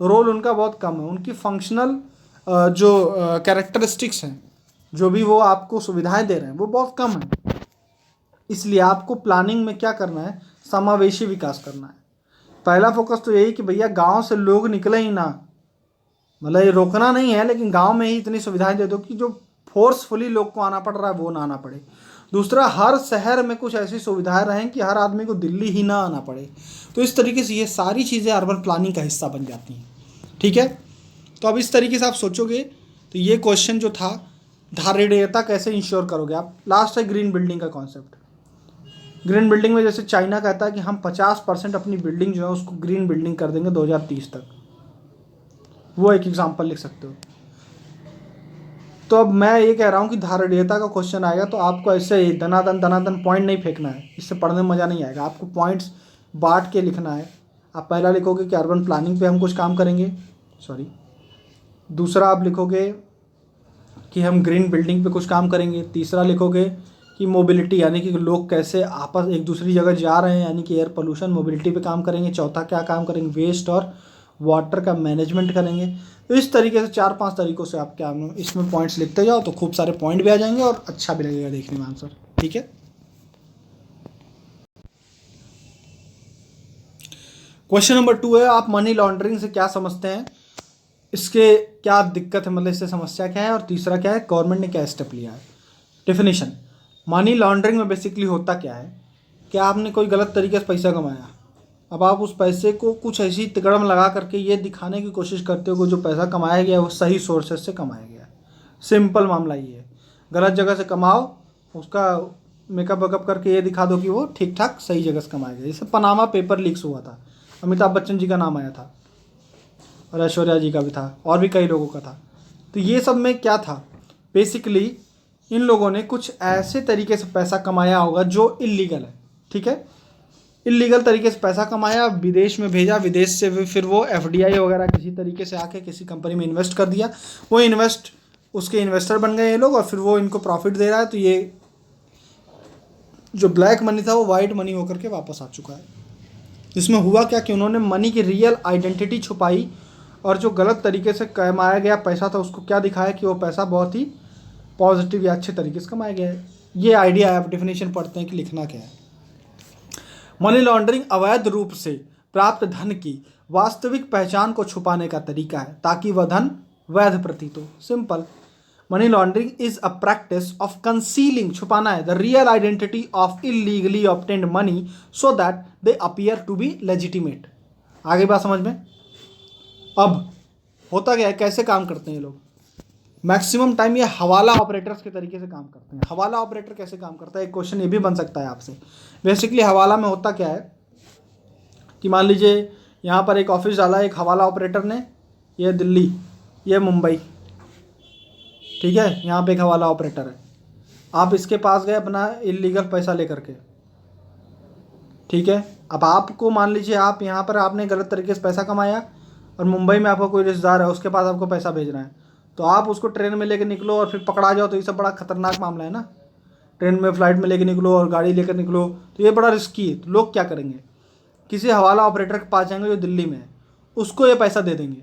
रोल उनका बहुत कम है, उनकी फंक्शनल जो कैरेक्टरिस्टिक्स हैं, जो भी वो आपको सुविधाएं दे रहे हैं वो बहुत कम है। इसलिए आपको प्लानिंग में क्या करना है, समावेशी विकास करना है। पहला फोकस तो यही कि भैया गांव से लोग निकले ही ना, मतलब ये रोकना नहीं है, लेकिन गांव में ही इतनी सुविधाएं दे दो कि जो फोर्सफुली लोग को आना पड़ रहा है वो ना आना पड़े। दूसरा, हर शहर में कुछ ऐसी सुविधाएं रहें कि हर आदमी को दिल्ली ही ना आना पड़े। तो इस तरीके से ये सारी चीज़ें अर्बन प्लानिंग का हिस्सा बन जाती हैं, ठीक है। तो अब इस तरीके से आप सोचोगे तो ये क्वेश्चन जो था, धारणीयता कैसे इंश्योर करोगे आप। लास्ट है ग्रीन बिल्डिंग का कॉन्सेप्ट। ग्रीन बिल्डिंग में जैसे चाइना कहता है कि हम 50% अपनी बिल्डिंग जो है उसको ग्रीन बिल्डिंग कर देंगे 2030 तक, वो एक एग्जाम्पल लिख सकते हो। तो अब मैं ये कह रहा हूँ कि धारणीयता का क्वेश्चन आएगा तो आपको ऐसे दनादन पॉइंट नहीं फेंकना है, इससे पढ़ने में मज़ा नहीं आएगा। आपको पॉइंट्स बांट के लिखना है। आप पहला लिखोगे कि अर्बन प्लानिंग पे हम कुछ काम करेंगे, दूसरा आप लिखोगे कि हम ग्रीन बिल्डिंग पे कुछ काम करेंगे, तीसरा लिखोगे कि मोबिलिटी यानी कि लोग कैसे आपस एक दूसरी जगह जा रहे हैं यानी कि एयर पोल्यूशन, मोबिलिटी पे काम करेंगे। चौथा क्या काम करेंगे, वेस्ट और वाटर का मैनेजमेंट करेंगे। तो इस तरीके से 4-5 तरीक़ों से आप क्या इसमें पॉइंट्स लिखते जाओ तो खूब सारे पॉइंट भी आ जाएंगे और अच्छा भी लगेगा देखने में आंसर, ठीक है। क्वेश्चन नंबर 2 है, आप मनी लॉन्ड्रिंग से क्या समझते हैं, इसके क्या दिक्कत है, मतलब इससे समस्या क्या है, और तीसरा क्या है, गवर्नमेंट ने क्या स्टेप लिया है। डेफिनेशन, मनी लॉन्ड्रिंग में बेसिकली होता क्या है कि आपने कोई गलत तरीके से पैसा कमाया, अब आप उस पैसे को कुछ ऐसी तिकड़म लगा करके ये दिखाने की कोशिश करते हो कि जो पैसा कमाया गया है वो सही सोर्सेज से कमाया गया है। सिंपल मामला ये है, गलत जगह से कमाओ, उसका मेकअप वेकअप करके ये दिखा दो कि वो ठीक ठाक सही जगह से कमाया गया। जैसे पनामा पेपर लीक्स हुआ था, अमिताभ बच्चन जी का नाम आया था और ऐश्वर्या जी का भी था और भी कई लोगों का था। तो ये सब में क्या था, बेसिकली इन लोगों ने कुछ ऐसे तरीके से पैसा कमाया होगा जो इलीगल है, ठीक है, इलीगल तरीके से पैसा कमाया, विदेश में भेजा, विदेश से फिर वो एफडीआई वगैरह किसी तरीके से आके किसी कंपनी में इन्वेस्ट कर दिया, वो उसके इन्वेस्टर बन गए ये लोग और फिर वो इनको प्रॉफिट दे रहा है। तो ये जो ब्लैक मनी था वो वाइट मनी होकर के वापस आ चुका है। इसमें हुआ क्या कि उन्होंने मनी की रियल आइडेंटिटी छुपाई और जो गलत तरीके से कमाया गया पैसा था उसको क्या दिखाया कि वो पैसा बहुत ही पॉजिटिव या अच्छे तरीके से कमाया गया है। ये आइडिया है, आप डेफिनेशन पढ़ते हैं कि लिखना क्या है। मनी लॉन्ड्रिंग अवैध रूप से प्राप्त धन की वास्तविक पहचान को छुपाने का तरीका है ताकि वह धन वैध प्रतीत हो। Simple, money laundering is a practice of concealing, छुपाना है, the real identity of illegally obtained money so that they appear to be legitimate. आगे बात समझ में। अब होता क्या है, कैसे काम करते हैं ये लोग, मैक्सिमम टाइम ये हवाला ऑपरेटर्स के तरीके से काम करते हैं। हवाला ऑपरेटर कैसे काम करता है, एक क्वेश्चन ये भी बन सकता है आपसे। बेसिकली हवाला में होता क्या है कि मान लीजिए यहाँ पर एक ऑफिस डाला एक हवाला ऑपरेटर ने, ये दिल्ली, ये मुंबई, ठीक है, यहाँ पे एक हवाला ऑपरेटर है, आप इसके पास गए अपना इलीगल पैसा लेकर के, ठीक है। अब आपको मान लीजिए आप यहाँ पर आपने गलत तरीके से पैसा कमाया और मुंबई में आपका कोई रिश्तेदार है उसके पास आपको पैसा भेजना है, तो आप उसको ट्रेन में लेकर निकलो और फिर पकड़ा जाओ, तो ये सब बड़ा खतरनाक मामला है ना। ट्रेन में फ्लाइट में लेकर निकलो और गाड़ी लेकर निकलो, तो ये बड़ा रिस्की है। तो लोग क्या करेंगे, किसी हवाला ऑपरेटर के पास जाएंगे जो दिल्ली में है, उसको ये पैसा दे देंगे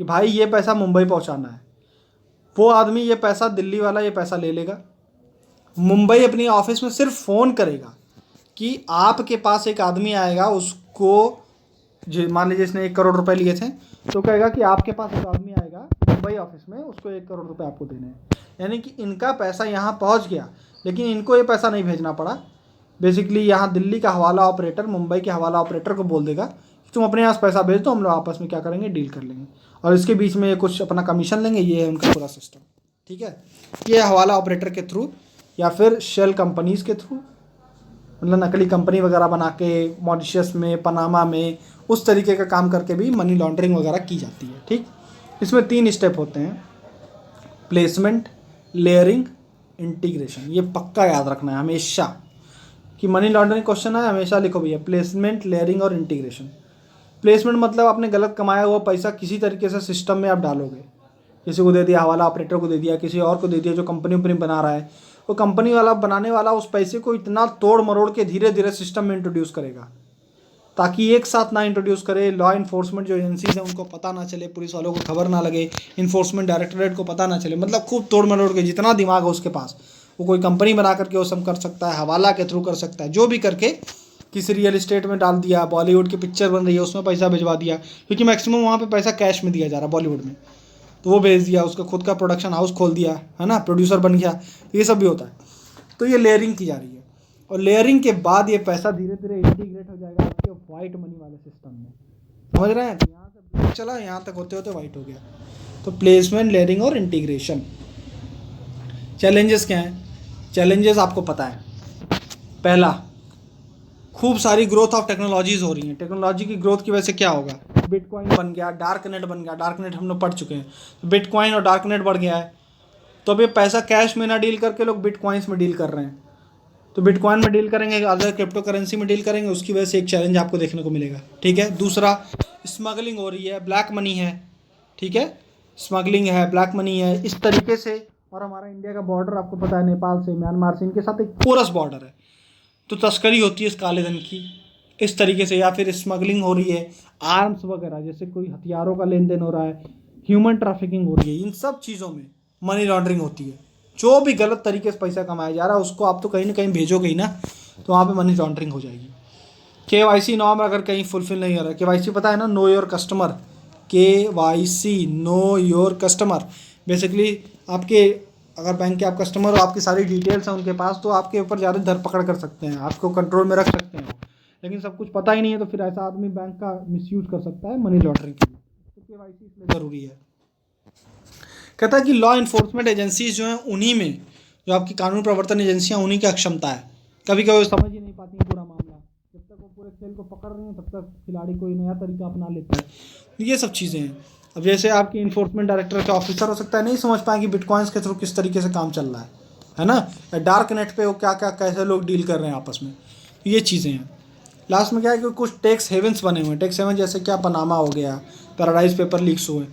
कि भाई ये पैसा मुंबई पहुंचाना है। वो आदमी ये पैसा, दिल्ली वाला ये पैसा ले लेगा, मुंबई अपनी ऑफिस में सिर्फ फ़ोन करेगा कि आपके पास एक आदमी आएगा, उसको जो मान लीजिए इसने 1 करोड़ रुपए लिए थे, तो कहेगा कि आपके पास एक आदमी आएगा मुंबई ऑफिस में, उसको 1 करोड़ रुपए आपको देने हैं। यानी कि इनका पैसा यहाँ पहुँच गया, लेकिन इनको ये पैसा नहीं भेजना पड़ा। बेसिकली यहाँ दिल्ली का हवाला ऑपरेटर मुंबई के हवाला ऑपरेटर को बोल देगा कि तुम अपने यहाँ पैसा भेज दो, हम लोग आपस में क्या करेंगे, डील कर लेंगे, और इसके बीच में ये कुछ अपना कमीशन लेंगे। ये है उनका पूरा सिस्टम, ठीक है। ये हवाला ऑपरेटर के थ्रू या फिर शेल कंपनीज़ के थ्रू, मतलब नकली कंपनी वगैरह बना के मॉरिशस में, पनामा में, उस तरीके का काम करके भी मनी लॉन्ड्रिंग वगैरह की जाती है, ठीक। इसमें 3 स्टेप होते हैं, प्लेसमेंट, लेयरिंग, इंटीग्रेशन। ये पक्का याद रखना है हमेशा कि मनी लॉन्ड्रिंग क्वेश्चन है, हमेशा लिखो भैया प्लेसमेंट, लेयरिंग और इंटीग्रेशन। प्लेसमेंट मतलब आपने गलत कमाया हुआ पैसा किसी तरीके से सिस्टम में आप डालोगे, किसी को दे दिया, हवाला ऑपरेटर को दे दिया, किसी और को दे दिया जो कंपनी उपनी बना रहा है, वो कंपनी वाला बनाने वाला उस पैसे को इतना तोड़ मरोड़ के धीरे धीरे सिस्टम में इंट्रोड्यूस करेगा ताकि एक साथ ना इंट्रोड्यूस करे। लॉ इन्फोर्समेंट जो एजेंसीज हैं उनको पता ना चले, पुलिस वालों को खबर ना लगे, इन्फोर्समेंट डायरेक्टरेट को पता ना चले, मतलब खूब तोड़ मरोड़ के जितना दिमाग है उसके पास, वो कोई कंपनी बना करके वो सब कर सकता है, हवाला के थ्रू कर सकता है, जो भी करके किसी रियल इस्टेट में डाल दिया, बॉलीवुड की पिक्चर बन रही है उसमें पैसा भिजवा दिया, क्योंकि मैक्सिमम वहाँ पे पैसा कैश में दिया जा रहा है बॉलीवुड में, तो वो भेज दिया, उसका खुद का प्रोडक्शन हाउस खोल दिया, है ना, प्रोड्यूसर बन गया, ये सब भी होता है। तो ये लेयरिंग की जा रही है, और लेयरिंग के बाद ये पैसा धीरे धीरे इंटीग्रेट हो जाएगा आपके वाइट मनी वाले सिस्टम में, समझ रहे हैं। यहाँ से ब्लैक चला, यहाँ तक होते होते वाइट हो गया। तो प्लेसमेंट, लेयरिंग और इंटीग्रेशन। चैलेंजेस क्या हैं, चैलेंजेस आपको पता है। पहला, खूब सारी ग्रोथ ऑफ टेक्नोलॉजीज हो रही हैं, टेक्नोलॉजी की ग्रोथ की वजह से क्या होगा, बिटकॉइन बन गया, डार्क नेट बन गया, डार्क नेट हम लोग पढ़ चुके हैं, बिटकॉइन और डार्क नेट बढ़ गया है, तो अब ये पैसा कैश में ना डील करके लोग बिटकॉइंस में डील कर रहे हैं, तो बिटकॉइन में डील करेंगे, अदर क्रिप्टो करेंसी में डील करेंगे, उसकी वजह से एक चैलेंज आपको देखने को मिलेगा, ठीक है। दूसरा, स्मगलिंग हो रही है, ब्लैक मनी है, ठीक है, स्मगलिंग है, ब्लैक मनी है, इस तरीके से। और हमारा इंडिया का बॉर्डर आपको पता है नेपाल से, म्यांमार से, इनके साथ एक पोरस बॉर्डर है, तो तस्करी होती है इस काले धन की इस तरीके से, या फिर स्मगलिंग हो रही है, आर्म्स वगैरह, जैसे कोई हथियारों का लेन देन हो रहा है, ह्यूमन ट्रैफिकिंग हो रही है, इन सब चीज़ों में मनी लॉन्ड्रिंग होती है। जो भी गलत तरीके से पैसा कमाया जा रहा है उसको आप तो कहीं ना कहीं भेजोगे ही ना, तो वहाँ पे मनी लॉन्ड्रिंग हो जाएगी। KYC नॉर्म अगर कहीं फुलफिल नहीं हो रहा है, KYC पता है ना, know your customer, KYC know your customer. Basically आपके अगर बैंक के आप कस्टमर हो, आपकी सारी डिटेल्स हैं उनके पास, तो आपके ऊपर ज़्यादा धरपकड़ कर सकते हैं, आपको कंट्रोल में रख सकते हैं। लेकिन सब कुछ पता ही नहीं है, तो फिर ऐसा आदमी बैंक का मिसयूज कर सकता है मनी लॉन्ड्रिंग के लिए। तो KYC इसलिए ज़रूरी है। कहता है कि लॉ इन्फोर्समेंट एजेंसीज जो हैं उन्हीं में, जो आपकी कानून प्रवर्तन एजेंसियाँ, उन्हीं की अक्षमता है। कभी कभी वो समझ ही नहीं पाती हैं पूरा मामला, जब तक वो पूरे खेल को पकड़ रही हैं तब तक खिलाड़ी कोई नया तरीका अपना लेता है। ये सब चीज़ें हैं। अब जैसे आपकी इन्फोर्समेंट डायरेक्टर का ऑफिसर हो सकता है नहीं समझ पाए कि बिटकॉइंस के थ्रू किस तरीके से काम चल रहा है ना, डार्क नेट पे वो क्या क्या कैसे लोग डील कर रहे हैं आपस में, ये चीज़ें हैं। लास्ट में क्या है कि कुछ टैक्स हेवन्स बने हुए हैं। टैक्स हेवन जैसे क्या, पनामा हो गया, पैराडाइज पेपर लीक्स हुए,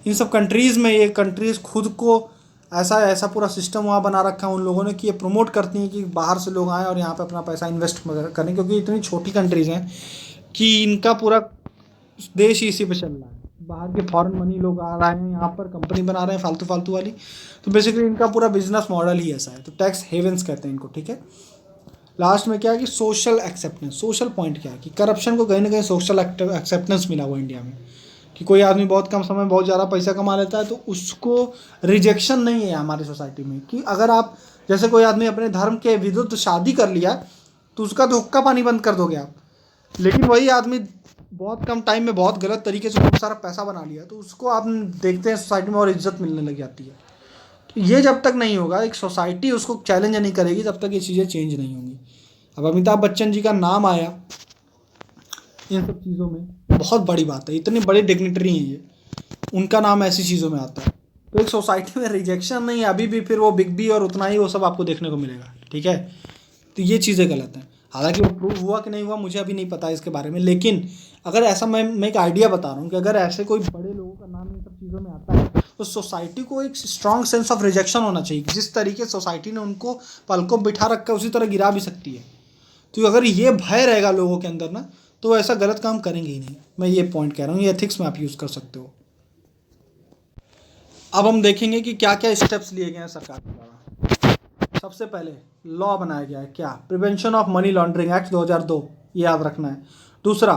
इन सब कंट्रीज़ में ये कंट्रीज़ खुद को ऐसा पूरा सिस्टम वहाँ बना रखा है उन लोगों ने कि ये प्रमोट करती हैं कि बाहर से लोग आएँ और यहाँ पे अपना पैसा इन्वेस्ट करें, क्योंकि इतनी छोटी कंट्रीज़ हैं कि इनका पूरा देश ही इसी पे चल रहा है। बाहर के फॉरेन मनी लोग आ रहे हैं यहाँ पर, कंपनी बना रहे हैं फालतू वाली। तो बेसिकली इनका पूरा बिजनेस मॉडल ही ऐसा है। तो टैक्स हेवन्स कहते हैं इनको, ठीक है। लास्ट में क्या है कि सोशल एक्सेप्टेंस, सोशल पॉइंट क्या है कि करप्शन को कहीं ना कहीं सोशल एक्सेप्टेंस मिला हुआ इंडिया में, कि कोई आदमी बहुत कम समय में बहुत ज़्यादा पैसा कमा लेता है तो उसको रिजेक्शन नहीं है हमारी सोसाइटी में। कि अगर आप जैसे कोई आदमी अपने धर्म के विरुद्ध शादी कर लिया तो उसका तो हुक्का पानी बंद कर दोगे आप, लेकिन वही आदमी बहुत कम टाइम में बहुत गलत तरीके से बहुत सारा पैसा बना लिया तो उसको आप देखते हैं सोसाइटी में और इज्जत मिलने लग जाती है। तो ये जब तक नहीं होगा, एक सोसाइटी उसको चैलेंज नहीं करेगी, जब तक ये चीज़ें चेंज नहीं होंगी। अब अमिताभ बच्चन जी का नाम आया इन सब चीज़ों में, बहुत बड़ी बात है, इतनी बड़ी डिग्निटरी हैं ये, उनका नाम ऐसी चीज़ों में आता है। तो एक सोसाइटी में रिजेक्शन नहीं है अभी भी, फिर वो बिग बी और उतना ही वो सब आपको देखने को मिलेगा, ठीक है। तो ये चीज़ें गलत हैं। हालांकि वो प्रूव हुआ कि नहीं हुआ मुझे अभी नहीं पता इसके बारे में, लेकिन अगर ऐसा मैं एक आइडिया बता रहा हूँ कि अगर ऐसे कोई बड़े लोगों का नाम इन सब चीज़ों में आता है तो सोसाइटी को एक स्ट्रॉन्ग सेंस ऑफ रिजेक्शन होना चाहिए। जिस तरीके सोसाइटी ने उनको पलकों बिठा रखा है उसी तरह गिरा भी सकती है। तो अगर ये भय रहेगा लोगों के अंदर ना, तो ऐसा गलत काम करेंगे ही नहीं। मैं ये पॉइंट कह रहा हूँ, ये एथिक्स में आप यूज़ कर सकते हो। अब हम देखेंगे कि क्या क्या स्टेप्स लिए गए हैं सरकार के द्वारा। सबसे पहले लॉ बनाया गया है, क्या, prevention of money laundering act 2002, ये याद रखना है। दूसरा,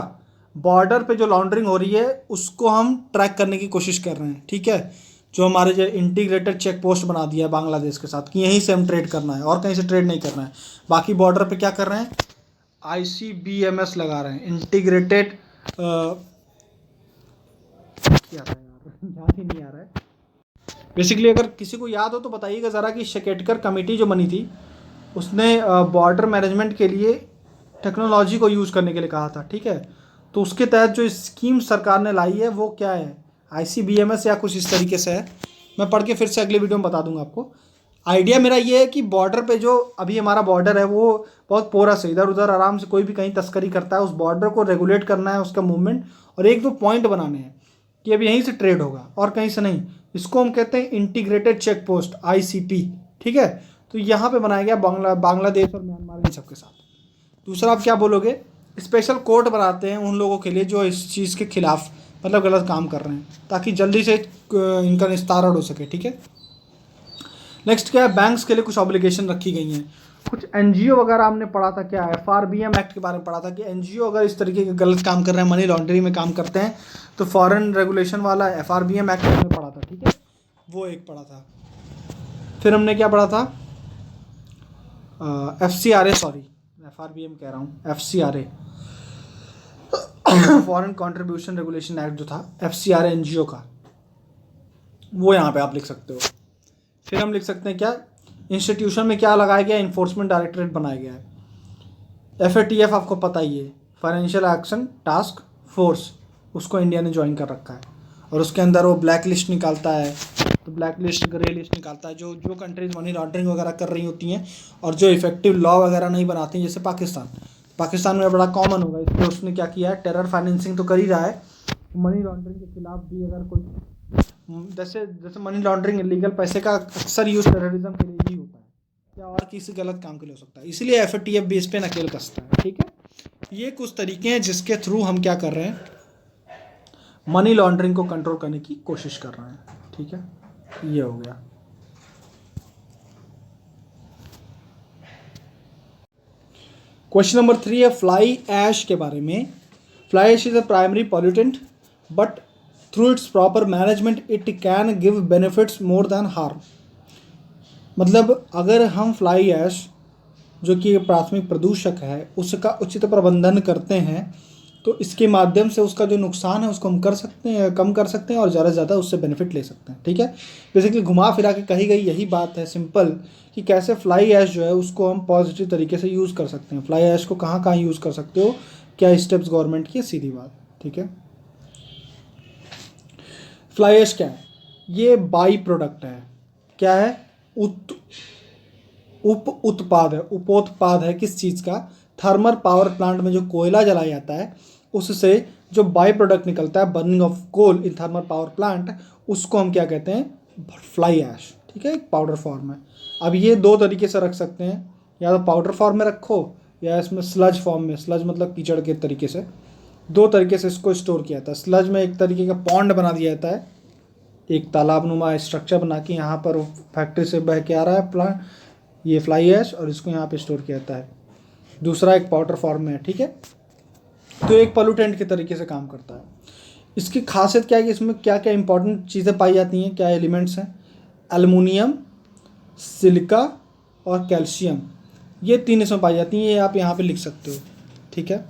बॉर्डर पे जो लॉन्ड्रिंग हो रही है उसको हम ट्रैक करने की कोशिश कर रहे हैं, ठीक है। जो हमारे जो इंटीग्रेटेड चेक पोस्ट बना दिया है बांग्लादेश के साथ कि यहीं से हम ट्रेड करना है और कहीं से ट्रेड नहीं करना है। बाकी बॉर्डर पे क्या कर रहे हैं, ICBMS लगा रहे हैं, इंटीग्रेटेड क्या था यार, याद ही नहीं आ रहा है। बेसिकली अगर किसी को याद हो तो बताइएगा ज़रा कि शेकेटकर कमेटी जो बनी थी उसने बॉर्डर मैनेजमेंट के लिए टेक्नोलॉजी को यूज़ करने के लिए कहा था, ठीक है। तो उसके तहत जो स्कीम सरकार ने लाई है वो क्या है, ICBMS या कुछ इस तरीके से है। मैं पढ़ के फिर से अगले वीडियो में बता दूंगा आपको। आइडिया मेरा ये है कि बॉर्डर पे जो अभी हमारा बॉर्डर है वो बहुत पोरस है, इधर उधर आराम से कोई भी कहीं तस्करी करता है, उस बॉर्डर को रेगुलेट करना है, उसका मूवमेंट, और एक दो पॉइंट बनाने हैं कि अब यहीं से ट्रेड होगा और कहीं से नहीं। इसको हम कहते हैं इंटीग्रेटेड चेक पोस्ट, ICP, ठीक है। तो यहाँ पे बनाया गया बांग्लादेश और म्यांमार इन सबके साथ। दूसरा आप क्या बोलोगे, स्पेशल कोर्ट बनाते हैं उन लोगों के लिए जो इस चीज़ के खिलाफ मतलब गलत काम कर रहे हैं, ताकि जल्दी से इनका निस्तारण हो सके, ठीक है। नेक्स्ट क्या है, बैंक्स के लिए कुछ ऑब्लिगेशन रखी गई हैं। कुछ NGO वगैरह हमने पढ़ा था, क्या है, FRBM एक्ट के बारे में पढ़ा था कि NGO अगर इस तरीके के गलत काम कर रहे हैं, मनी लॉन्ड्रिंग में काम करते हैं, तो फॉरेन रेगुलेशन वाला FRBM एक्ट हमने पढ़ा था, ठीक है, वो एक पढ़ा था। फिर हमने क्या पढ़ा था, FCRA, सॉरी FRBM कह रहा हूँ, FCRA foreign contribution regulation act जो था, FCRA NGO का, वो यहाँ पे आप लिख सकते हो। फिर हम लिख सकते हैं क्या, इंस्टीट्यूशन में क्या लगाया गया, इन्फोर्समेंट डायरेक्टरेट बनाया गया है। FATF आपको पता ही है, फाइनेंशियल एक्शन टास्क फोर्स, उसको इंडिया ने ज्वाइन कर रखा है, और उसके अंदर वो ब्लैक लिस्ट निकालता है, तो ब्लैक लिस्ट ग्रे लिस्ट निकालता है जो जो कंट्रीज मनी लॉन्ड्रिंग वगैरह कर रही होती हैं और जो इफेक्टिव लॉ वगैरह नहीं बनाती हैं, जैसे पाकिस्तान में बड़ा कॉमन होगा, इसलिए उसने क्या किया है, टेरर फाइनेंसिंग तो कर ही रहा है, मनी लॉन्ड्रिंग के खिलाफ भी अगर कोई जैसे मनी लॉन्ड्रिंग इलीगल पैसे का अक्सर यूज़ टेररिज्म के लिए ही होता है या और किसी गलत काम के लिए हो सकता है, इसलिए FATF भी इस पर नकेल कसता है, ठीक है। ये कुछ तरीके हैं जिसके थ्रू हम क्या कर रहे हैं, मनी लॉन्ड्रिंग को कंट्रोल करने की कोशिश कर रहे हैं, ठीक है। ये हो गया। क्वेश्चन नंबर 3 है फ्लाई ऐश के बारे में। Fly ash is a primary pollutant but through its proper management it can give benefits more than harm. मतलब अगर हम फ्लाई ऐश जो कि प्राथमिक प्रदूषक है उसका उचित प्रबंधन करते हैं तो इसके माध्यम से उसका जो नुकसान है उसको हम कम कर सकते हैं और ज़्यादा से ज़्यादा उससे बेनिफिट ले सकते हैं। ठीक है, बेसिकली घुमा फिरा के कही गई यही बात है सिंपल कि कैसे फ्लाई ऐश जो है उसको हम पॉजिटिव तरीके से यूज़ कर सकते हैं। फ्लाई ऐश को कहाँ कहाँ यूज़ कर सकते हो, क्या स्टेप्स गवर्नमेंट की, सीधी बात। ठीक है, फ्लाई ऐश क्या है? ये बाई प्रोडक्ट है। क्या है? उत्पाद है, उपोत्पाद है किस चीज़ का? थर्मल पावर प्लांट में जो कोयला जलाया जाता है उससे जो बाई प्रोडक्ट निकलता है burning of coal in thermal power plant, उसको हम क्या कहते हैं? Fly ash. ठीक है, एक पाउडर फॉर्म है। अब ये दो तरीके से रख सकते हैं, या तो पाउडर फॉर्म में रखो या इसमें स्लज फॉर्म में, स्लज मतलब कीचड़ के तरीके से, दो तरीके से इसको स्टोर किया जाता है। स्लज में एक तरीके का पॉन्ड बना दिया जाता है, एक तालाब नुमा स्ट्रक्चर बना के यहाँ पर फैक्ट्री से बह के आ रहा है प्लांट ये फ्लाई ऐश और इसको यहाँ पे स्टोर किया जाता है। दूसरा एक पाउडर फॉर्म में है। ठीक है, तो एक पोल्यूटेंट के तरीके से काम करता है। इसकी खासियत क्या है कि इसमें क्या क्या इंपॉर्टेंट चीज़ें पाई जाती हैं, क्या एलिमेंट्स हैं? एल्युमिनियम, सिलिका और कैल्शियम, ये तीन इसमें पाई जाती हैं, ये आप यहाँ पे लिख सकते हो। ठीक है,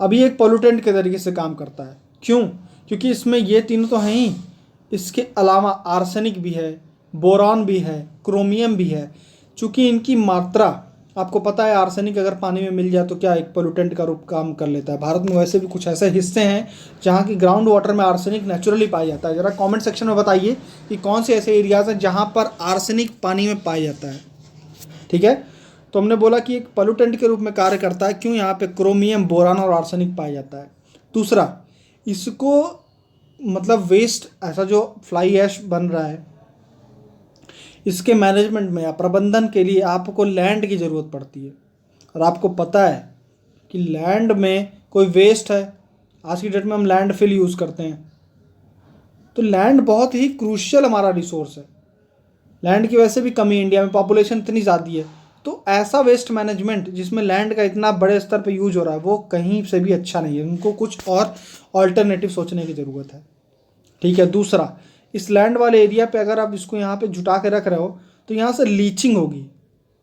अब ये एक पोल्यूटेंट के तरीके से काम करता है। क्यों? क्योंकि इसमें ये तीनों तो हैं ही, इसके अलावा आर्सेनिक भी है, बोरॉन भी है, क्रोमियम भी है। चूँकि इनकी मात्रा, आपको पता है आर्सेनिक अगर पानी में मिल जाए तो क्या एक पोल्यूटेंट का रूप काम कर लेता है। भारत में वैसे भी कुछ ऐसे हिस्से हैं जहाँ की ग्राउंड वाटर में आर्सेनिक नेचुरली पाया जाता है। ज़रा कमेंट सेक्शन में बताइए कि कौन से ऐसे एरियाज़ हैं जहाँ पर आर्सेनिक पानी में पाया जाता है। ठीक है, तो हमने बोला कि एक पोल्यूटेंट के रूप में कार्य करता है। क्यों? यहाँ पे क्रोमियम, बोरान और आर्सेनिक पाया जाता है। दूसरा, इसको मतलब वेस्ट, ऐसा जो फ्लाई ऐश बन रहा है इसके मैनेजमेंट में या प्रबंधन के लिए आपको लैंड की ज़रूरत पड़ती है। और आपको पता है कि लैंड में कोई वेस्ट है, आज की डेट में हम लैंड फिल यूज़ करते हैं, तो लैंड बहुत ही क्रूशियल हमारा रिसोर्स है। लैंड की वैसे भी कमी, इंडिया में पॉपुलेशन इतनी ज़्यादा है, तो ऐसा वेस्ट मैनेजमेंट जिसमें लैंड का इतना बड़े स्तर पर यूज हो रहा है वो कहीं से भी अच्छा नहीं है। उनको कुछ और ऑल्टरनेटिव सोचने की ज़रूरत है। ठीक है, दूसरा, इस लैंड वाले एरिया पे अगर आप इसको यहाँ पे जुटा के रख रहे हो तो यहाँ से लीचिंग होगी,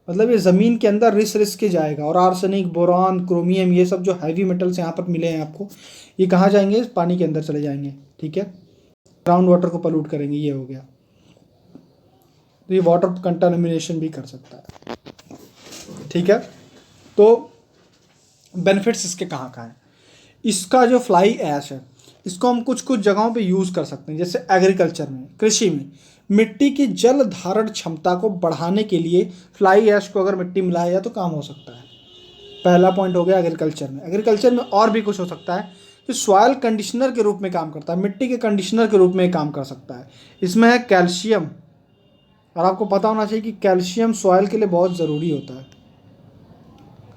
मतलब ये ज़मीन के अंदर रिस के जाएगा और आर्सेनिक, बोरॉन, क्रोमियम, ये सब जो हैवी मेटल्स यहाँ पर मिले हैं आपको, ये कहाँ जाएंगे? पानी के अंदर चले जाएंगे। ठीक है, ग्राउंड वाटर को पल्यूट करेंगे, ये हो गया। तो ये वाटर कंटामिनेशन भी कर सकता है। ठीक है, तो बेनिफिट्स इसके कहाँ कहाँ हैं? इसका जो फ्लाई ऐश है इसको हम कुछ कुछ जगहों पे यूज़ कर सकते हैं, जैसे एग्रीकल्चर में, कृषि में। मिट्टी की जल धारण क्षमता को बढ़ाने के लिए फ्लाई ऐश को अगर मिट्टी मिलाया जाए तो काम हो सकता है। पहला पॉइंट हो गया एग्रीकल्चर में। एग्रीकल्चर में और भी कुछ हो सकता है कि सॉयल कंडीशनर के रूप में काम करता है, मिट्टी के कंडीशनर के रूप में काम कर सकता है। इसमें है कैल्शियम, और आपको पता होना चाहिए कि कैल्शियम सॉयल के लिए बहुत ज़रूरी होता है।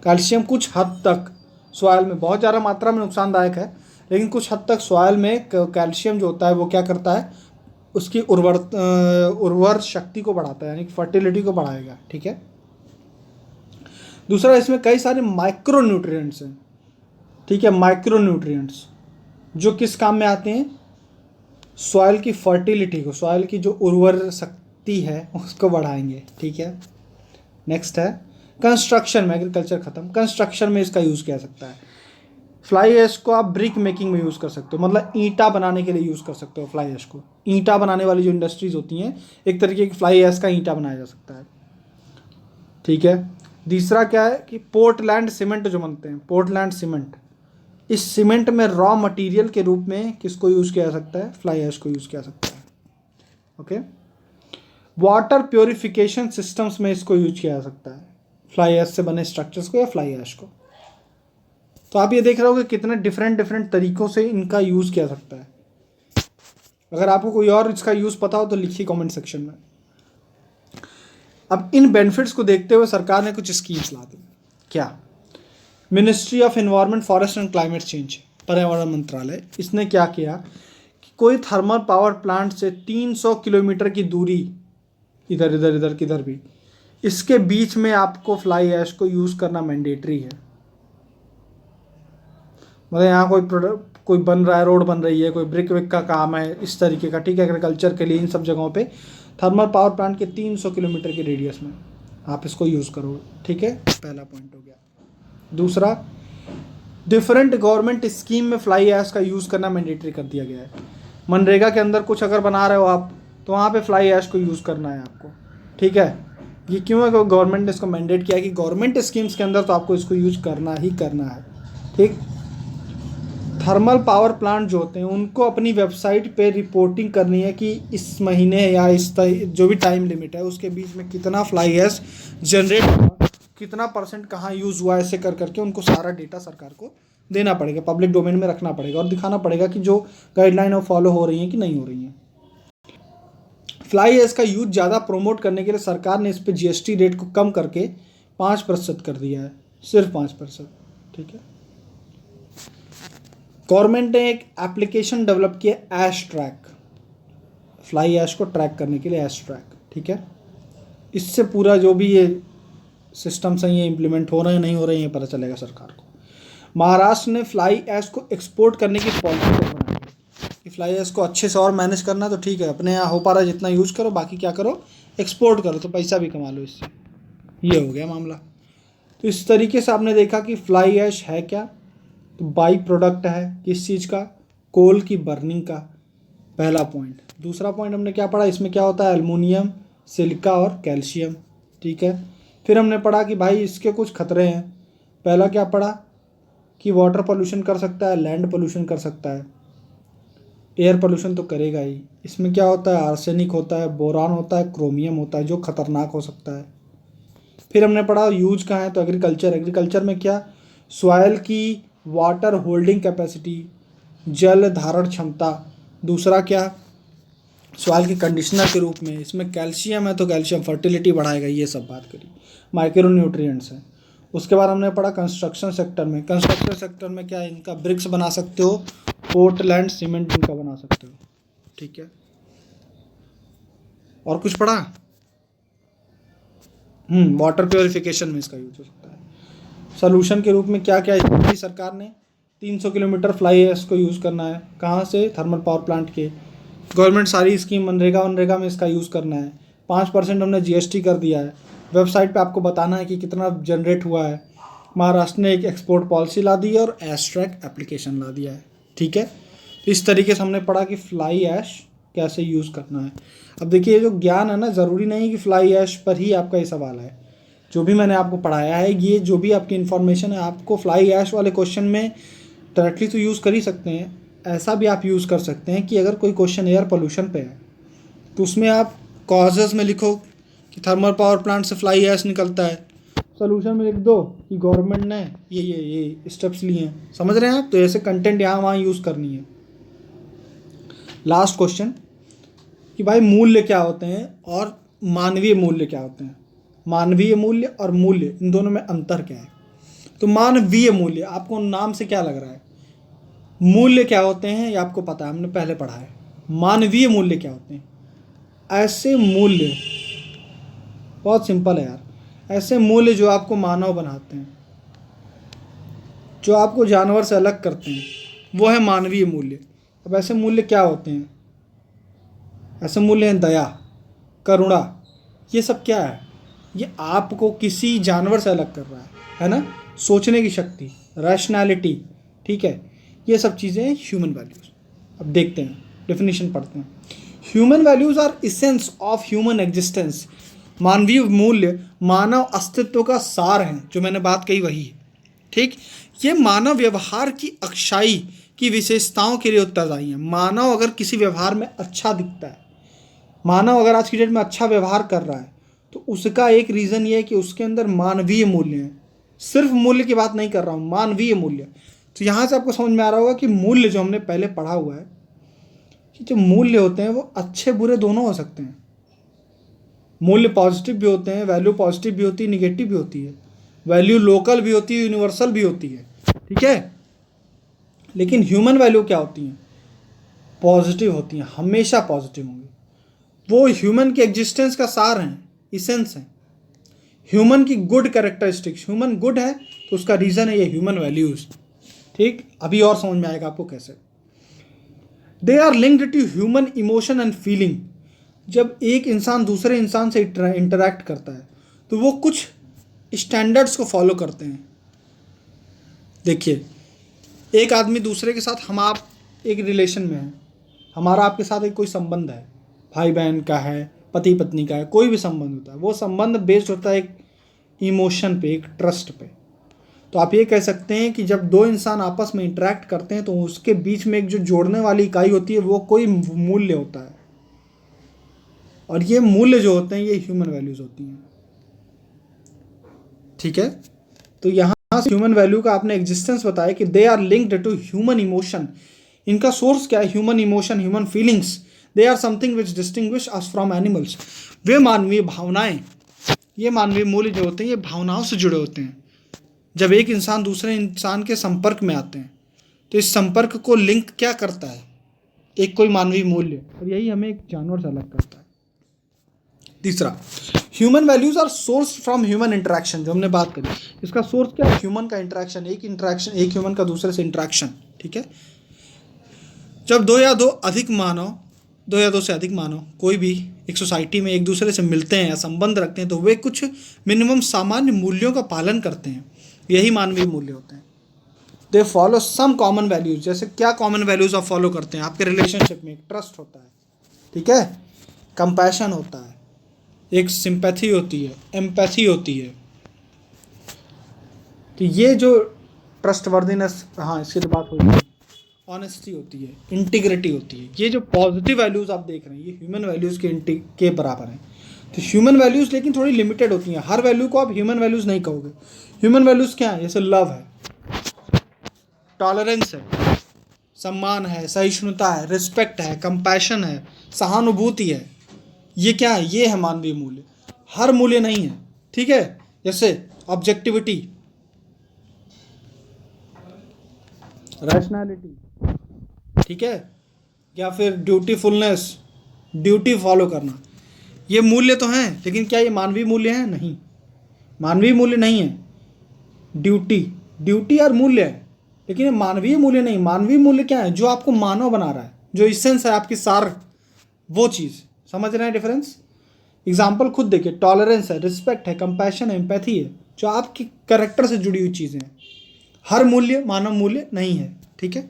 कैल्शियम कुछ हद तक सॉयल में, बहुत ज़्यादा मात्रा में नुकसानदायक है, लेकिन कुछ हद तक सॉयल में कैल्शियम जो होता है वो क्या करता है? उसकी उर्वर शक्ति को बढ़ाता है, यानी कि फर्टिलिटी को बढ़ाएगा। ठीक है, दूसरा, इसमें कई सारे माइक्रो न्यूट्रिएंट्स हैं। ठीक है, माइक्रो न्यूट्रिएंट्स जो किस काम में आते हैं? सॉयल की फर्टिलिटी को, सॉयल की जो उर्वर शक्ति है उसको बढ़ाएंगे। ठीक है, नेक्स्ट है कंस्ट्रक्शन में। एग्रीकल्चर खत्म, कंस्ट्रक्शन में इसका यूज़ किया जा सकता है। फ्लाई ऐश को आप ब्रिक मेकिंग में यूज़ कर सकते हो, मतलब ईंटा बनाने के लिए यूज़ कर सकते हो फ्लाई ऐश को। ईंटा बनाने वाली जो इंडस्ट्रीज होती हैं, एक तरीके की फ्लाई ऐश का ईंटा बनाया जा सकता है। ठीक है, तीसरा क्या है कि पोर्टलैंड सीमेंट जो बनते हैं, पोर्टलैंड सीमेंट, इस सीमेंट में रॉ मटेरियल के रूप में किसको यूज़ किया जा सकता है? फ्लाई ऐश को यूज़ किया जा सकता है। ओके, वाटर प्योरिफिकेशन सिस्टम्स में इसको यूज किया जा सकता है, फ्लाई ऐश से बने स्ट्रक्चर्स को या फ्लाई ऐश को। तो आप ये देख रहे हो कि कितने डिफरेंट तरीकों से इनका यूज़ किया जा सकता है। अगर आपको कोई और इसका यूज़ पता हो तो लिखिए कमेंट सेक्शन में। अब इन बेनिफिट्स को देखते हुए सरकार ने कुछ स्कीम्स ला दी। क्या? Ministry of environment, forest and climate change, पर्यावरण मंत्रालय, इसने क्या किया कि कोई थर्मल पावर प्लांट से 300 किलोमीटर की दूरी, इधर किधर भी, इसके बीच में आपको फ्लाई ऐश को यूज़ करना मैंडेटरी है। मतलब यहाँ कोई प्रोडक्ट कोई बन रहा है, रोड बन रही है, कोई ब्रिक विक का काम है इस तरीके का, ठीक है, एग्रीकल्चर के लिए इन सब जगहों पे थर्मल पावर प्लांट के 300 किलोमीटर के रेडियस में आप इसको यूज़ करो, ठीक है, पहला पॉइंट हो गया। दूसरा, डिफरेंट गवर्नमेंट स्कीम में फ्लाई ऐश का यूज़ करना मैंडेटरी कर दिया गया है। मनरेगा के अंदर कुछ अगर बना रहे हो आप, तो वहाँ पे फ्लाई ऐश को यूज़ करना है आपको, ठीक है। ये क्यों है? गवर्नमेंट ने इसको मैंडेट किया है कि गवर्नमेंट स्कीम्स के अंदर तो आपको इसको यूज करना ही करना है, ठीक। थर्मल पावर प्लांट जो होते हैं उनको अपनी वेबसाइट पे रिपोर्टिंग करनी है कि इस महीने या इस जो भी टाइम लिमिट है उसके बीच में कितना फ्लाई ऐश जनरेट हुआ, कितना % कहाँ यूज़ हुआ, ऐसे कर करके उनको सारा डेटा सरकार को देना पड़ेगा, पब्लिक डोमेन में रखना पड़ेगा और दिखाना पड़ेगा कि जो गाइडलाइन है फॉलो हो रही हैं कि नहीं हो रही हैं। फ्लाई ऐश का यूज ज़्यादा प्रोमोट करने के लिए सरकार ने इस पर GST रेट को कम करके 5% कर दिया है, सिर्फ 5%, ठीक है। गवर्नमेंट ने एक एप्लीकेशन डेवलप किया ऐश ट्रैक, फ्लाई ऐश को ट्रैक करने के लिए ऐश ट्रैक, ठीक है। इससे पूरा जो भी ये सिस्टम्स हैं ये इम्प्लीमेंट हो रहे हैं नहीं हो रहे हैं पता चलेगा सरकार को। महाराष्ट्र ने फ्लाई ऐश को एक्सपोर्ट करने की पॉलिसी बनाई है कि फ्लाई ऐश को अच्छे से और मैनेज करना तो ठीक है, अपने यहाँ हो पा रहा है जितना यूज़ करो, बाकी क्या करो, एक्सपोर्ट करो तो पैसा भी कमा लो इससे। ये हो गया मामला। तो इस तरीके से आपने देखा कि फ्लाई ऐश है क्या, तो बाई प्रोडक्ट है किस चीज़ का, कोल की बर्निंग का, पहला पॉइंट। दूसरा पॉइंट हमने क्या पढ़ा, इसमें क्या होता है, एल्युमिनियम, सिलिका और कैल्शियम, ठीक है। फिर हमने पढ़ा कि भाई इसके कुछ खतरे हैं। पहला क्या पढ़ा कि वाटर पोल्यूशन कर सकता है, लैंड पोल्यूशन कर सकता है, एयर पोल्यूशन तो करेगा ही। इसमें क्या होता है, आर्सेनिक होता है, बोरान होता है, क्रोमियम होता है जो खतरनाक हो सकता है। फिर हमने पढ़ा यूज कहाँ है, तो एग्रीकल्चर में क्या, सॉइल की वाटर होल्डिंग कैपेसिटी, जल धारण क्षमता। दूसरा क्या, सॉइल के कंडीशनर के रूप में, इसमें कैल्शियम है तो कैल्शियम फर्टिलिटी बढ़ाएगा, ये सब बात करी। माइक्रो न्यूट्रिएंट्स हैं। उसके बाद हमने पढ़ा कंस्ट्रक्शन सेक्टर में क्या, इनका ब्रिक्स बना सकते हो, पोर्टलैंड सीमेंट इनका बना सकते हो, ठीक है। और कुछ पढ़ा, वाटर प्योरिफिकेशन में इसका यूज हो सकता है। सोल्यूशन के रूप में क्या क्या, सरकार ने 300 किलोमीटर फ्लाई ऐश को यूज़ करना है, कहाँ से, थर्मल पावर प्लांट के। गवर्नमेंट सारी स्कीम मनरेगा में इसका यूज़ करना है। 5% हमने GST कर दिया है। वेबसाइट पे आपको बताना है कि कितना जनरेट हुआ है। महाराष्ट्र ने एक एक्सपोर्ट पॉलिसी ला दी है और ऐश ट्रैक एप्लीकेशन ला दिया है, ठीक है। इस तरीके से हमने पढ़ा कि फ्लाई ऐश कैसे यूज़ करना है। अब देखिए ये जो ज्ञान है ना, ज़रूरी नहीं कि फ्लाई ऐश पर ही आपका ये सवाल है। जो भी मैंने आपको पढ़ाया है, ये जो भी आपकी इन्फॉर्मेशन है, आपको फ्लाई ऐश वाले क्वेश्चन में डायरेक्टली तो यूज़ कर ही सकते हैं। ऐसा भी आप यूज़ कर सकते हैं कि अगर कोई क्वेश्चन एयर पोल्यूशन पे है तो उसमें आप कॉजेज़ में लिखो कि थर्मल पावर प्लांट से फ्लाई ऐश निकलता है, सोल्यूशन में लिख दो कि गवर्नमेंट ने ये स्टेप्स लिए हैं। समझ रहे हैं आप? तो ऐसे कंटेंट यहाँ वहाँ यूज़ करनी है। लास्ट क्वेश्चन कि भाई मूल्य क्या होते हैं और मानवीय मूल्य क्या होते हैं। मानवीय मूल्य और मूल्य, इन दोनों में अंतर क्या है? तो मानवीय मूल्य, आपको नाम से क्या लग रहा है? मूल्य क्या होते हैं ये आपको पता है, हमने पहले पढ़ा है। मानवीय मूल्य क्या होते हैं? ऐसे मूल्य, बहुत सिंपल है यार, ऐसे मूल्य जो आपको मानव बनाते हैं, जो आपको जानवर से अलग करते हैं, वो है मानवीय मूल्य। अब ऐसे मूल्य क्या होते हैं? ऐसे मूल्य हैं दया, करुणा। ये सब क्या है? ये आपको किसी जानवर से अलग कर रहा है ना। सोचने की शक्ति, रैशनैलिटी, ठीक है, ये सब चीज़ें हैं ह्यूमन वैल्यूज़। अब देखते हैं, डेफिनेशन पढ़ते हैं। Human values are essence of human existence. मानवीय मूल्य मानव अस्तित्व का सार हैं, जो मैंने बात कही वही है, ठीक। ये मानव व्यवहार की अक्षाई की विशेषताओं के लिए उत्तरदायी है। मानव अगर किसी व्यवहार में अच्छा दिखता है, मानव अगर आज की डेट में अच्छा व्यवहार कर रहा है, तो उसका एक रीज़न ये है कि उसके अंदर मानवीय मूल्य हैं। सिर्फ मूल्य की बात नहीं कर रहा हूँ, मानवीय मूल्य। तो यहाँ से आपको समझ में आ रहा होगा कि मूल्य जो हमने पहले पढ़ा हुआ है कि जो मूल्य होते हैं वो अच्छे बुरे दोनों हो सकते हैं। मूल्य पॉजिटिव भी होते हैं, वैल्यू पॉजिटिव भी होती है, निगेटिव भी होती है, वैल्यू लोकल भी होती है, यूनिवर्सल भी होती है, ठीक है। लेकिन ह्यूमन वैल्यू क्या होती हैं? पॉजिटिव होती हैं, हमेशा पॉजिटिव होंगी। वो ह्यूमन के एग्जिस्टेंस का सार हैं, इसेंस हैं। ह्यूमन की गुड कैरेक्टरिस्टिक्स, ह्यूमन गुड है तो उसका रीज़न है ये ह्यूमन वैल्यूज़। ठीक, अभी और समझ में आएगा आपको कैसे। They are linked to human emotion and feeling. जब एक इंसान दूसरे इंसान से इंटरैक्ट करता है तो वो कुछ स्टैंडर्ड्स को फॉलो करते हैं। देखिए, एक आदमी दूसरे के साथ, हम आप एक रिलेशन में हैं, हमारा आपके साथ एक कोई संबंध है, भाई बहन का है, पति पत्नी का है, कोई भी संबंध होता है, वो संबंध बेस्ड होता है एक इमोशन पे, एक ट्रस्ट पे। तो आप ये कह सकते हैं कि जब दो इंसान आपस में इंटरेक्ट करते हैं तो उसके बीच में एक जो जोड़ने वाली इकाई होती है वो कोई मूल्य होता है, और ये मूल्य जो होते हैं ये ह्यूमन वैल्यूज होती हैं। ठीक है, तो यहाँ से ह्यूमन वैल्यू का आपने एग्जिस्टेंस बताया कि they are linked to human emotion. इनका सोर्स क्या है? Human emotion, human feelings. They are something which distinguish us from animals. वे मानवीय भावनाएं, ये मानवीय मूल्य जो होते हैं ये भावनाओं से जुड़े होते हैं। जब एक इंसान दूसरे इंसान के संपर्क में आते हैं तो इस संपर्क को लिंक क्या करता है? एक कोई मानवीय मूल्य, और यही हमें एक जानवर से अलग करता है। तीसरा, human values are source from human interaction. जो हमने बात करी, इसका सोर्स क्या है? ह्यूमन का इंटरेक्शन, एक ह्यूमन का दूसरे से इंटरेक्शन। ठीक है, जब दो या दो से अधिक मानव कोई भी एक सोसाइटी में एक दूसरे से मिलते हैं या संबंध रखते हैं तो वे कुछ मिनिमम सामान्य मूल्यों का पालन करते हैं। यही मानवीय मूल्य होते हैं। They follow some common values. जैसे क्या कॉमन वैल्यूज आप फॉलो करते हैं? आपके रिलेशनशिप में एक ट्रस्ट होता है, ठीक है, कंपैशन होता है, एक सिंपैथी होती है, एम्पैथी होती है। तो ये जो ट्रस्टवर्दीनेस, हाँ इसकी तो बात होती है, ऑनेस्टी होती है, इंटीग्रिटी होती है। ये जो पॉजिटिव वैल्यूज़ आप देख रहे हैं ये ह्यूमन वैल्यूज़ के बराबर हैं। तो ह्यूमन वैल्यूज़ लेकिन थोड़ी लिमिटेड होती हैं। हर वैल्यू को आप ह्यूमन वैल्यूज़ नहीं कहोगे। ह्यूमन वैल्यूज़ क्या है? जैसे लव है, टॉलरेंस है, सम्मान है, सहिष्णुता है, रिस्पेक्ट है, कंपैशन है, सहानुभूति है। ये क्या है? ये है मानवीय मूल्य। हर मूल्य नहीं है, ठीक है। जैसे ऑब्जेक्टिविटी, रैशनैलिटी, ठीक है, या फिर ड्यूटीफुलनेस, ड्यूटी फॉलो करना, ये मूल्य तो हैं, लेकिन क्या ये मानवीय मूल्य हैं? नहीं, मानवीय मूल्य नहीं है। ड्यूटी और मूल्य है, लेकिन ये मानवीय मूल्य नहीं। मानवीय मूल्य क्या है? जो आपको मानव बना रहा है, जो इसेंस है आपकी सार, वो चीज़। समझ रहे हैं डिफरेंस? एग्जाम्पल खुद देखिए, टॉलरेंस है, रिस्पेक्ट है, कंपैशन है, एम्पैथी है, जो आपके कैरेक्टर से जुड़ी हुई चीज़ें हैं। हर मूल्य मानव मूल्य नहीं है, ठीक है।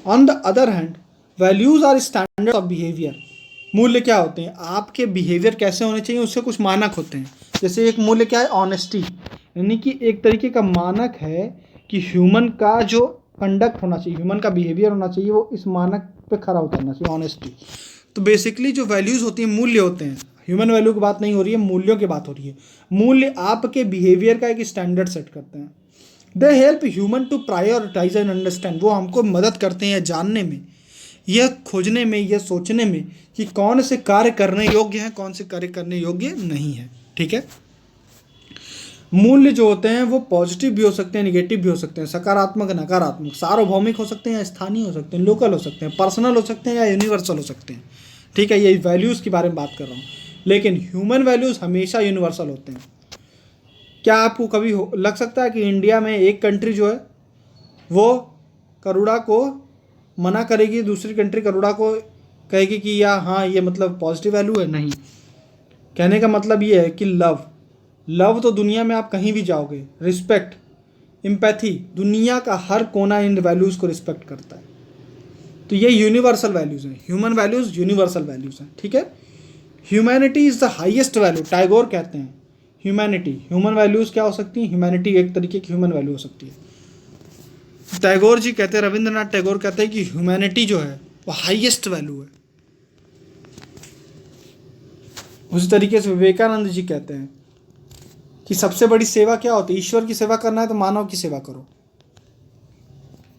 On the other hand, values are standard of behaviour. मूल्य क्या होते हैं? आपके बिहेवियर कैसे होने चाहिए, उससे कुछ मानक होते हैं। जैसे एक मूल्य क्या है? ऑनेस्टी, यानी कि एक तरीके का मानक है कि ह्यूमन का जो कंडक्ट होना चाहिए, ह्यूमन का बिहेवियर होना चाहिए, वो इस मानक पे खरा उतरना चाहिए, ऑनेस्टी। तो बेसिकली जो वैल्यूज़ होती हैं मूल्य होते हैं। ह्यूमन वैल्यू की बात नहीं हो रही है, मूल्यों की बात हो रही है। मूल्य आपके बिहेवियर का एक स्टैंडर्ड सेट करते हैं। They help human to prioritise and understand. वो हमको मदद करते हैं जानने में, यह खोजने में, यह सोचने में कि कौन से कार्य करने योग्य हैं, कौन से कार्य करने योग्य नहीं है, ठीक है। मूल्य जो होते हैं वो पॉजिटिव भी हो सकते हैं, निगेटिव भी हो सकते हैं, सकारात्मक, नकारात्मक, सार्वभौमिक हो सकते हैं या स्थानीय हो सकते हैं, लोकल हो सकते हैं, पर्सनल हो सकते हैं या यूनिवर्सल हो सकते हैं, ठीक है। ये वैल्यूज़ के बारे में बात कर रहा हूँ, लेकिन ह्यूमन वैल्यूज़ हमेशा यूनिवर्सल होते हैं। क्या आपको कभी लग सकता है कि इंडिया में एक कंट्री जो है वो करुणा को मना करेगी, दूसरी कंट्री करुणा को कहेगी कि या हाँ ये मतलब पॉजिटिव वैल्यू है? नहीं। कहने का मतलब ये है कि लव तो दुनिया में आप कहीं भी जाओगे, रिस्पेक्ट, एम्पैथी, दुनिया का हर कोना इन वैल्यूज़ को रिस्पेक्ट करता है। तो ये यूनिवर्सल वैल्यूज़ हैं, ह्यूमन वैल्यूज़ यूनिवर्सल वैल्यूज़ हैं, ठीक है। Humanity is the highest value, Tagore कहते हैं। ह्यूमैनिटी, ह्यूमन वैल्यूज़ क्या हो सकती हैं? ह्यूमैनिटी एक तरीके की ह्यूमन वैल्यू हो सकती है। टैगोर जी कहते हैं, रविंद्रनाथ टैगोर कहते हैं कि ह्यूमैनिटी जो है वो हाईएस्ट वैल्यू है। उसी तरीके से विवेकानंद जी कहते हैं कि सबसे बड़ी सेवा क्या होती है? ईश्वर की सेवा करना है तो मानव की सेवा करो।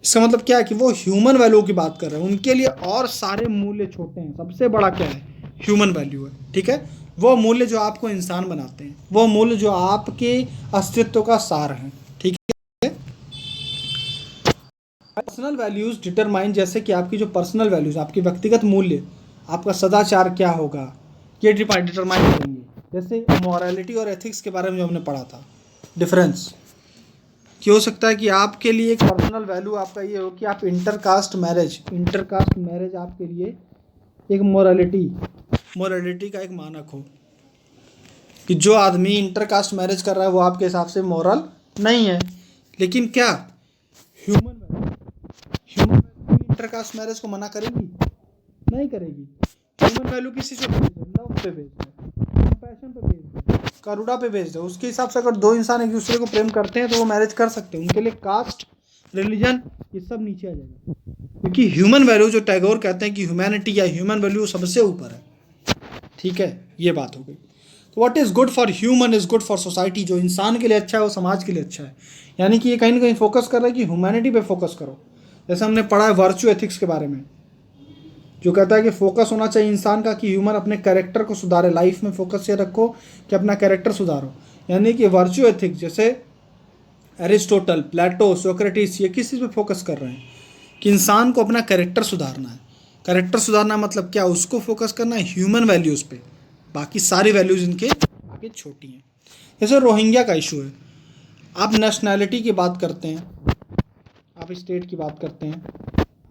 इसका मतलब क्या है कि वो ह्यूमन वैल्यू की बात कर रहे हैं। उनके लिए और सारे मूल्य छोटे हैं, सबसे बड़ा क्या है? ह्यूमन वैल्यू है, ठीक है। वो मूल्य जो आपको इंसान बनाते हैं, वो मूल्य जो आपके अस्तित्व का सार है, ठीक है। पर्सनल वैल्यूज डिटरमाइन, जैसे कि आपकी जो पर्सनल वैल्यूज, आपके व्यक्तिगत मूल्य, आपका सदाचार क्या होगा, ये डिटरमाइन करेंगे जैसे मॉरलिटी और एथिक्स के बारे में जो हमने पढ़ा था, डिफरेंस कि हो सकता है कि आपके लिए एक पर्सनल वैल्यू आपका ये हो कि आप इंटरकास्ट मैरिज आपके लिए एक मोरालिटी का एक मानक हो कि जो आदमी इंटरकास्ट मैरिज कर रहा है वो आपके हिसाब से मॉरल नहीं है। लेकिन क्या ह्यूमन वैल्यू इंटरकास्ट मैरिज को मना करेगी? नहीं करेगी। ह्यूमन वैल्यू किसी से बेस्ड है, लव पे बेस्ड है, कंपैशन पे बेस्ड है, करुणा पे बेस्ड है। उसके हिसाब से अगर दो इंसान एक दूसरे को प्रेम करते हैं तो वो मैरिज कर सकते हैं। उनके लिए कास्ट, रिलीजन ये सब नीचे आ जाएगा, क्योंकि ह्यूमन वैल्यू जो टैगोर कहते हैं कि ह्यूमैनिटी या ह्यूमन वैल्यू सबसे ऊपर है। ठीक है, ये बात हो गई। तो what is good for human is good for society. जो इंसान के लिए अच्छा है वो समाज के लिए अच्छा है। यानी कि ये कहीं ना कहीं फोकस कर रहा है कि ह्यूमैनिटी पे फोकस करो। जैसे हमने पढ़ा है वर्च्यू एथिक्स के बारे में, जो कहता है कि फोकस होना चाहिए इंसान का कि ह्यूमन अपने कैरेक्टर को सुधारे। लाइफ में फोकस ये रखो कि अपना कैरेक्टर सुधारो। यानी कि वर्च्यू एथिक्स जैसे एरिस्टोटल, प्लेटो, सोक्रेटिस ये किस चीज़ पे फोकस कर रहे हैं कि इंसान को अपना कैरेक्टर सुधारना है। कैरेक्टर सुधारना मतलब क्या? उसको फोकस करना है ह्यूमन वैल्यूज़ पे, बाकी सारी वैल्यूज़ इनके आगे छोटी हैं। जैसे रोहिंग्या का इशू है, आप नेशनैलिटी की बात करते हैं, आप स्टेट की बात करते हैं,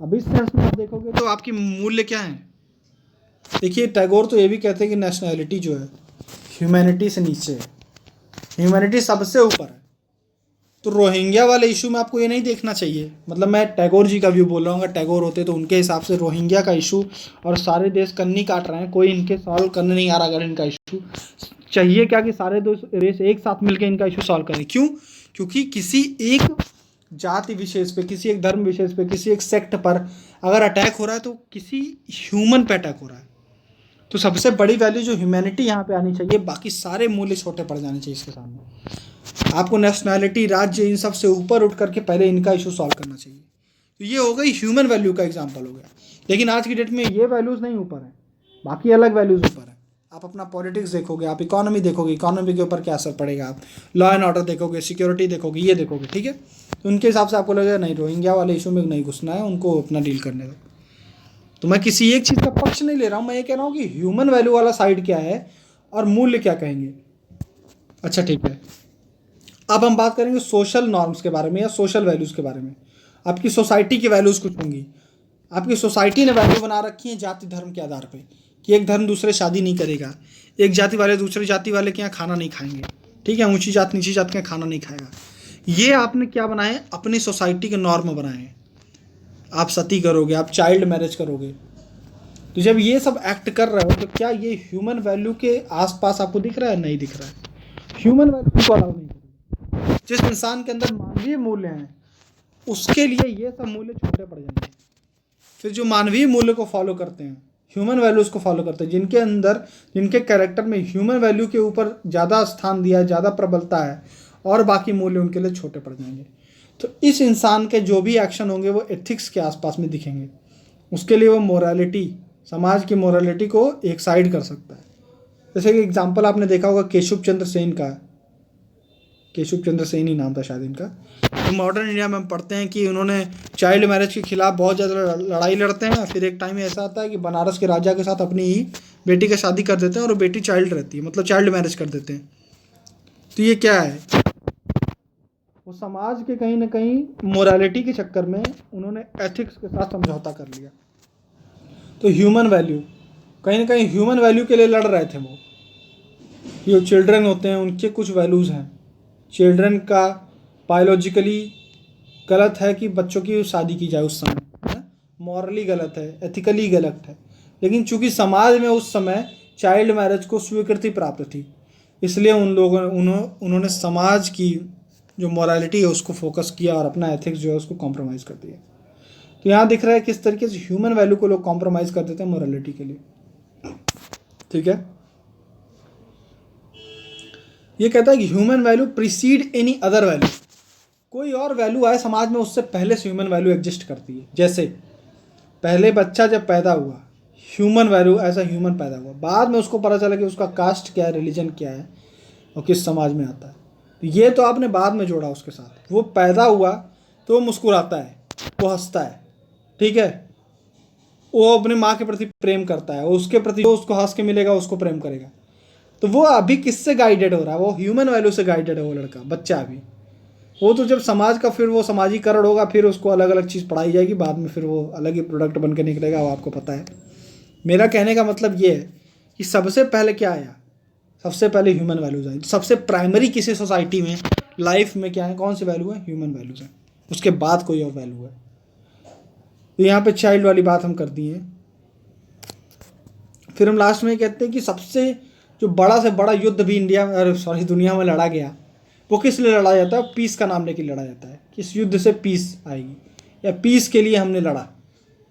अब इस सेंस में आप देखोगे तो आपकी मूल्य क्या है? देखिए टैगोर तो ये भी कहते हैं कि नेशनैलिटी जो है ह्यूमैनिटी से नीचे है, ह्यूमैनिटी सबसे ऊपर है। तो रोहिंग्या वाले इशू में आपको ये नहीं देखना चाहिए, मतलब मैं टैगोर जी का व्यू बोल रहा हूँ। अगर टैगोर होते तो उनके हिसाब से रोहिंग्या का इशू, और सारे देश कन्नी काट रहे हैं, कोई इनके सॉल्व करने नहीं आ रहा। अगर इनका इशू चाहिए क्या कि सारे देश एक साथ मिलकर इनका इशू सॉल्व करें। क्यों? क्योंकि किसी एक जाति विशेष पे, किसी एक धर्म विशेष पे, किसी एक सेक्ट पर अगर अटैक हो रहा है तो किसी ह्यूमन पे अटैक हो रहा है। तो सबसे बड़ी वैल्यू जो ह्यूमैनिटी यहाँ पे आनी चाहिए, बाकी सारे मूल्य छोटे पड़ जाने चाहिए इसके सामने। आपको नेशनैलिटी, राज्य, इन सब से ऊपर उठ करके पहले इनका इशू सॉल्व करना चाहिए। तो ये हो गई ह्यूमन वैल्यू का एग्जाम्पल हो गया। लेकिन आज की डेट में ये वैल्यूज़ नहीं ऊपर है, बाकी अलग वैल्यूज़ ऊपर है। आप अपना पॉलिटिक्स देखोगे, आप इकोनॉमी देखोगे, इकोनॉमी के ऊपर क्या असर पड़ेगा, आप लॉ एंड ऑर्डर देखोगे, सिक्योरिटी देखोगे, ये देखोगे। ठीक है, तो उनके हिसाब से आपको लगेगा नहीं, रोहिंग्या वाले इशू में नहीं घुसना है, उनको अपना डील करने दो। तो मैं किसी एक चीज़ का पक्ष नहीं ले रहा हूँ, मैं ये कह रहा हूँ कि ह्यूमन वैल्यू वाला साइड क्या है और मूल्य क्या कहेंगे। अच्छा ठीक है, अब हम बात करेंगे सोशल नॉर्म्स के बारे में या सोशल वैल्यूज़ के बारे में। आपकी सोसाइटी की वैल्यूज़ कुछ होंगी। आपकी सोसाइटी ने वैल्यू बना रखी है जाति धर्म के आधार पे कि एक धर्म दूसरे शादी नहीं करेगा, एक जाति वाले दूसरी जाति वाले के यहाँ खाना नहीं खाएंगे। ठीक है, ऊंची जात नीची जात के यहाँ खाना नहीं खाएगा। ये आपने क्या बनाए? अपनी सोसाइटी के नॉर्म बनाए हैं। आप सती करोगे, आप चाइल्ड मैरिज करोगे। तो जब ये सब एक्ट कर रहे हो तो क्या ये ह्यूमन वैल्यू के आसपास आपको दिख रहा है? नहीं दिख रहा है। ह्यूमन वैल्यू को अलाउ नहीं करेगा। जिस इंसान के अंदर मानवीय मूल्य हैं उसके लिए ये सब मूल्य छोटे पड़ जाएंगे। फिर जो मानवीय मूल्य को फॉलो करते हैं, ह्यूमन वैल्यूज़ को फॉलो करते हैं, जिनके अंदर, जिनके कैरेक्टर में ह्यूमन वैल्यू के ऊपर ज़्यादा स्थान दिया है, ज़्यादा प्रबलता है, और बाकी मूल्य उनके लिए छोटे पड़ जाएंगे। तो इस इंसान के जो भी एक्शन होंगे वो एथिक्स के आसपास में दिखेंगे। उसके लिए वो मोरालिटी, समाज की मोरालिटी को एक साइड कर सकता है। जैसे कि एग्जाम्पल आपने देखा होगा केशव चंद्र सेन का, केशव चंद्र सेन ही नाम था शायद इनका। तो मॉडर्न इंडिया में हम पढ़ते हैं कि उन्होंने चाइल्ड मैरिज के खिलाफ बहुत ज़्यादा लड़ाई लड़ते हैं। फिर एक टाइम ऐसा आता है कि बनारस के राजा के साथ अपनी ही बेटी का शादी कर देते हैं और वो बेटी चाइल्ड रहती है, मतलब चाइल्ड मैरिज कर देते हैं। तो ये क्या है? वो समाज के कहीं ना कहीं मोरालिटी के चक्कर में उन्होंने एथिक्स के साथ समझौता कर लिया। तो ह्यूमन वैल्यू, कहीं ना कहीं ह्यूमन वैल्यू के लिए लड़ रहे थे वो। जो चिल्ड्रन होते हैं उनके कुछ वैल्यूज़ हैं। चिल्ड्रन का बायोलॉजिकली गलत है कि बच्चों की शादी की जाए उस समय, मॉरली गलत है, एथिकली गलत है। लेकिन चूंकि समाज में उस समय चाइल्ड मैरिज को स्वीकृति प्राप्त थी, इसलिए उन लोगों उन्होंने समाज की जो मोरालिटी है उसको फोकस किया और अपना एथिक्स जो है उसको कॉम्प्रोमाइज़ कर दिया। तो यहाँ दिख रहा है किस तरीके से ह्यूमन वैल्यू को लोग कॉम्प्रोमाइज़ कर देते हैं मोरालिटी के लिए। ठीक है, ये कहता है कि human value preceded any other value. कोई और वैल्यू आए समाज में उससे पहले से ह्यूमन वैल्यू एग्जिस्ट करती है। जैसे पहले बच्चा जब पैदा हुआ, human value as a human पैदा हुआ, बाद में उसको पता चला कि उसका कास्ट क्या है, रिलीजन क्या है और किस समाज में आता है। तो ये तो आपने बाद में जोड़ा उसके साथ। वो पैदा हुआ तो वो मुस्कुराता है, वो हंसता है, ठीक है, वो अपने माँ के प्रति प्रेम करता है, उसके प्रति जो उसको हंस के मिलेगा उसको प्रेम करेगा। तो वो अभी किससे गाइडेड हो रहा है? वो ह्यूमन वैल्यू से गाइडेड है वो लड़का, बच्चा अभी। वो तो जब समाज का फिर वो समाजीकरण होगा, फिर उसको अलग अलग चीज़ पढ़ाई जाएगी, बाद में फिर वो अलग ही प्रोडक्ट बन के निकलेगा, वो आपको पता है। मेरा कहने का मतलब ये है कि सबसे पहले क्या आया? सबसे पहले ह्यूमन वैल्यूज आई। सबसे प्राइमरी किसी सोसाइटी में, लाइफ में क्या है, कौन सी वैल्यू है? ह्यूमन वैल्यूज है। उसके बाद कोई और वैल्यू है। तो यहाँ पे चाइल्ड वाली बात हम कर दिए। फिर हम लास्ट में कहते हैं कि सबसे जो बड़ा से बड़ा युद्ध भी दुनिया में लड़ा गया, वो किस लिए लड़ा जाता है? पीस का नाम लेके लड़ा जाता है। किस युद्ध से पीस आएगी, या पीस के लिए हमने लड़ा।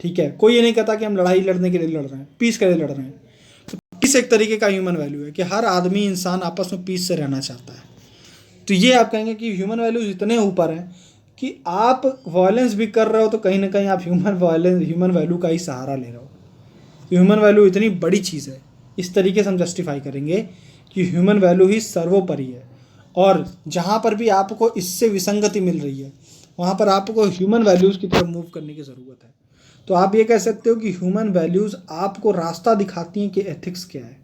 ठीक है, कोई ये नहीं कहता कि हम लड़ाई लड़ने के लिए लड़ रहे हैं, पीस के लिए लड़ रहे हैं। तो पीस एक तरीके का ह्यूमन वैल्यू है कि हर आदमी, इंसान आपस में पीस से रहना चाहता है। तो ये आप कहेंगे कि ह्यूमन वैल्यूज इतने ऊपर हैं कि आप वायलेंस भी कर रहे हो तो कहीं ना कहीं आप ह्यूमन वैल्यू का ही सहारा ले रहे हो। ह्यूमन वैल्यू इतनी बड़ी चीज़ है, इस तरीके से हम जस्टिफाई करेंगे कि ह्यूमन वैल्यू ही सर्वोपरि है। और जहाँ पर भी आपको इससे विसंगति मिल रही है, वहाँ पर आपको ह्यूमन वैल्यूज़ की तरफ मूव करने की ज़रूरत है। तो आप ये कह सकते हो कि ह्यूमन वैल्यूज़ आपको रास्ता दिखाती हैं कि एथिक्स क्या है।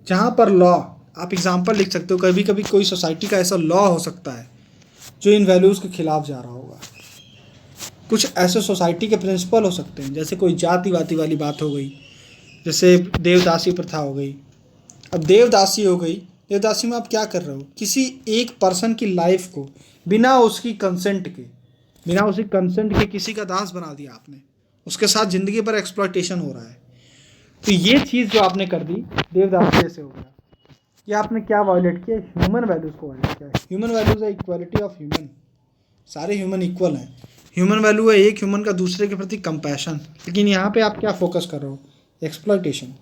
जहाँ पर लॉ, आप एग्जाम्पल लिख सकते हो, कभी कभी कोई सोसाइटी का ऐसा लॉ हो सकता है जो इन वैल्यूज़ के खिलाफ जा रहा होगा। कुछ ऐसे सोसाइटी के प्रिंसिपल हो सकते हैं, जैसे कोई जातिवादी वाली बात हो गई, जैसे देवदासी प्रथा हो गई। अब देवदासी हो गई, देवदासी में आप क्या कर रहे हो? किसी एक पर्सन की लाइफ को बिना उसकी कंसेंट के किसी का दास बना दिया आपने, उसके साथ ज़िंदगी पर एक्सप्लॉयटेशन हो रहा है। तो ये चीज़ जो आपने कर दी, देवदासी जैसे हो गया। ये आपने क्या वायलेट किया? ह्यूमन वैल्यूज़ को वायलेट किया। ह्यूमन वैल्यूज़ है इक्वालिटी ऑफ ह्यूमन, सारे ह्यूमन इक्वल हैं। ह्यूमन वैल्यू है एक ह्यूमन का दूसरे के प्रति कंपैशन, लेकिन यहाँ पे आप क्या फोकस कर रहे हो? एक्सप्लॉयटेशन।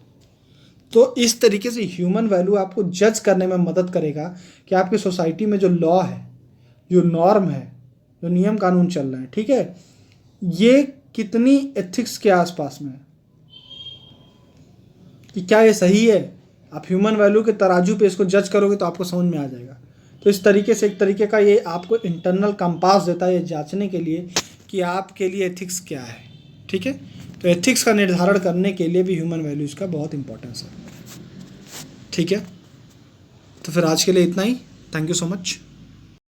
तो इस तरीके से ह्यूमन वैल्यू आपको जज करने में मदद करेगा कि आपकी सोसाइटी में जो लॉ है, जो नॉर्म है, जो नियम कानून चल रहे हैं, ठीक है, ये कितनी एथिक्स के आसपास में है, कि क्या ये सही है। आप ह्यूमन वैल्यू के तराजू पे इसको जज करोगे तो आपको समझ में आ जाएगा। तो इस तरीके से एक तरीके का ये आपको इंटरनल कंपास देता है, ये जांचने के लिए कि आपके लिए एथिक्स क्या है। ठीक है, तो एथिक्स का निर्धारण करने के लिए भी ह्यूमन वैल्यूज़ का बहुत इंपॉर्टेंस है। ठीक है, तो फिर आज के लिए इतना ही। Thank you so much.